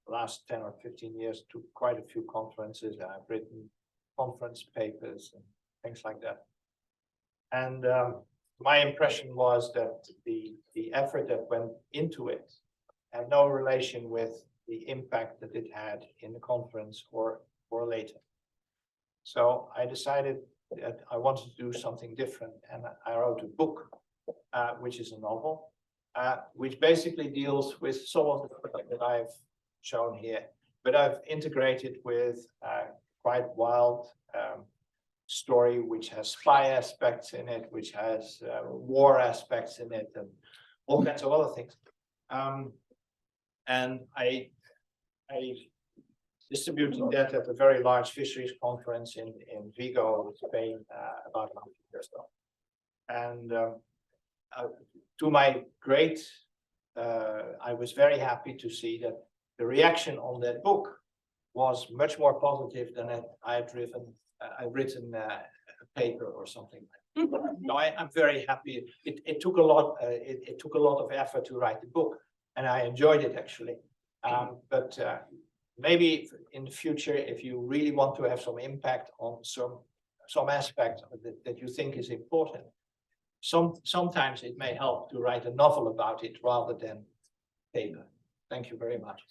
last 10 or 15 years to quite a few conferences, and I've written conference papers and things like that. And my impression was that the effort that went into it had no relation with the impact that it had in the conference or later. So I decided that I wanted to do something different, and I wrote a book, which is a novel, which basically deals with some of the things that I've shown here, but I've integrated with quite wild story, which has spy aspects in it, which has war aspects in it, and all kinds of other things. And I distributed that at a very large fisheries conference in Vigo, Spain, about 100 years ago. And to my great, I was very happy to see that the reaction on that book was much more positive than I've written a paper or something. No, I'm very happy. It took a lot. It took a lot of effort to write the book, and I enjoyed it actually. But maybe in the future, if you really want to have some impact on some aspect that you think is important, sometimes it may help to write a novel about it rather than paper. Thank you very much.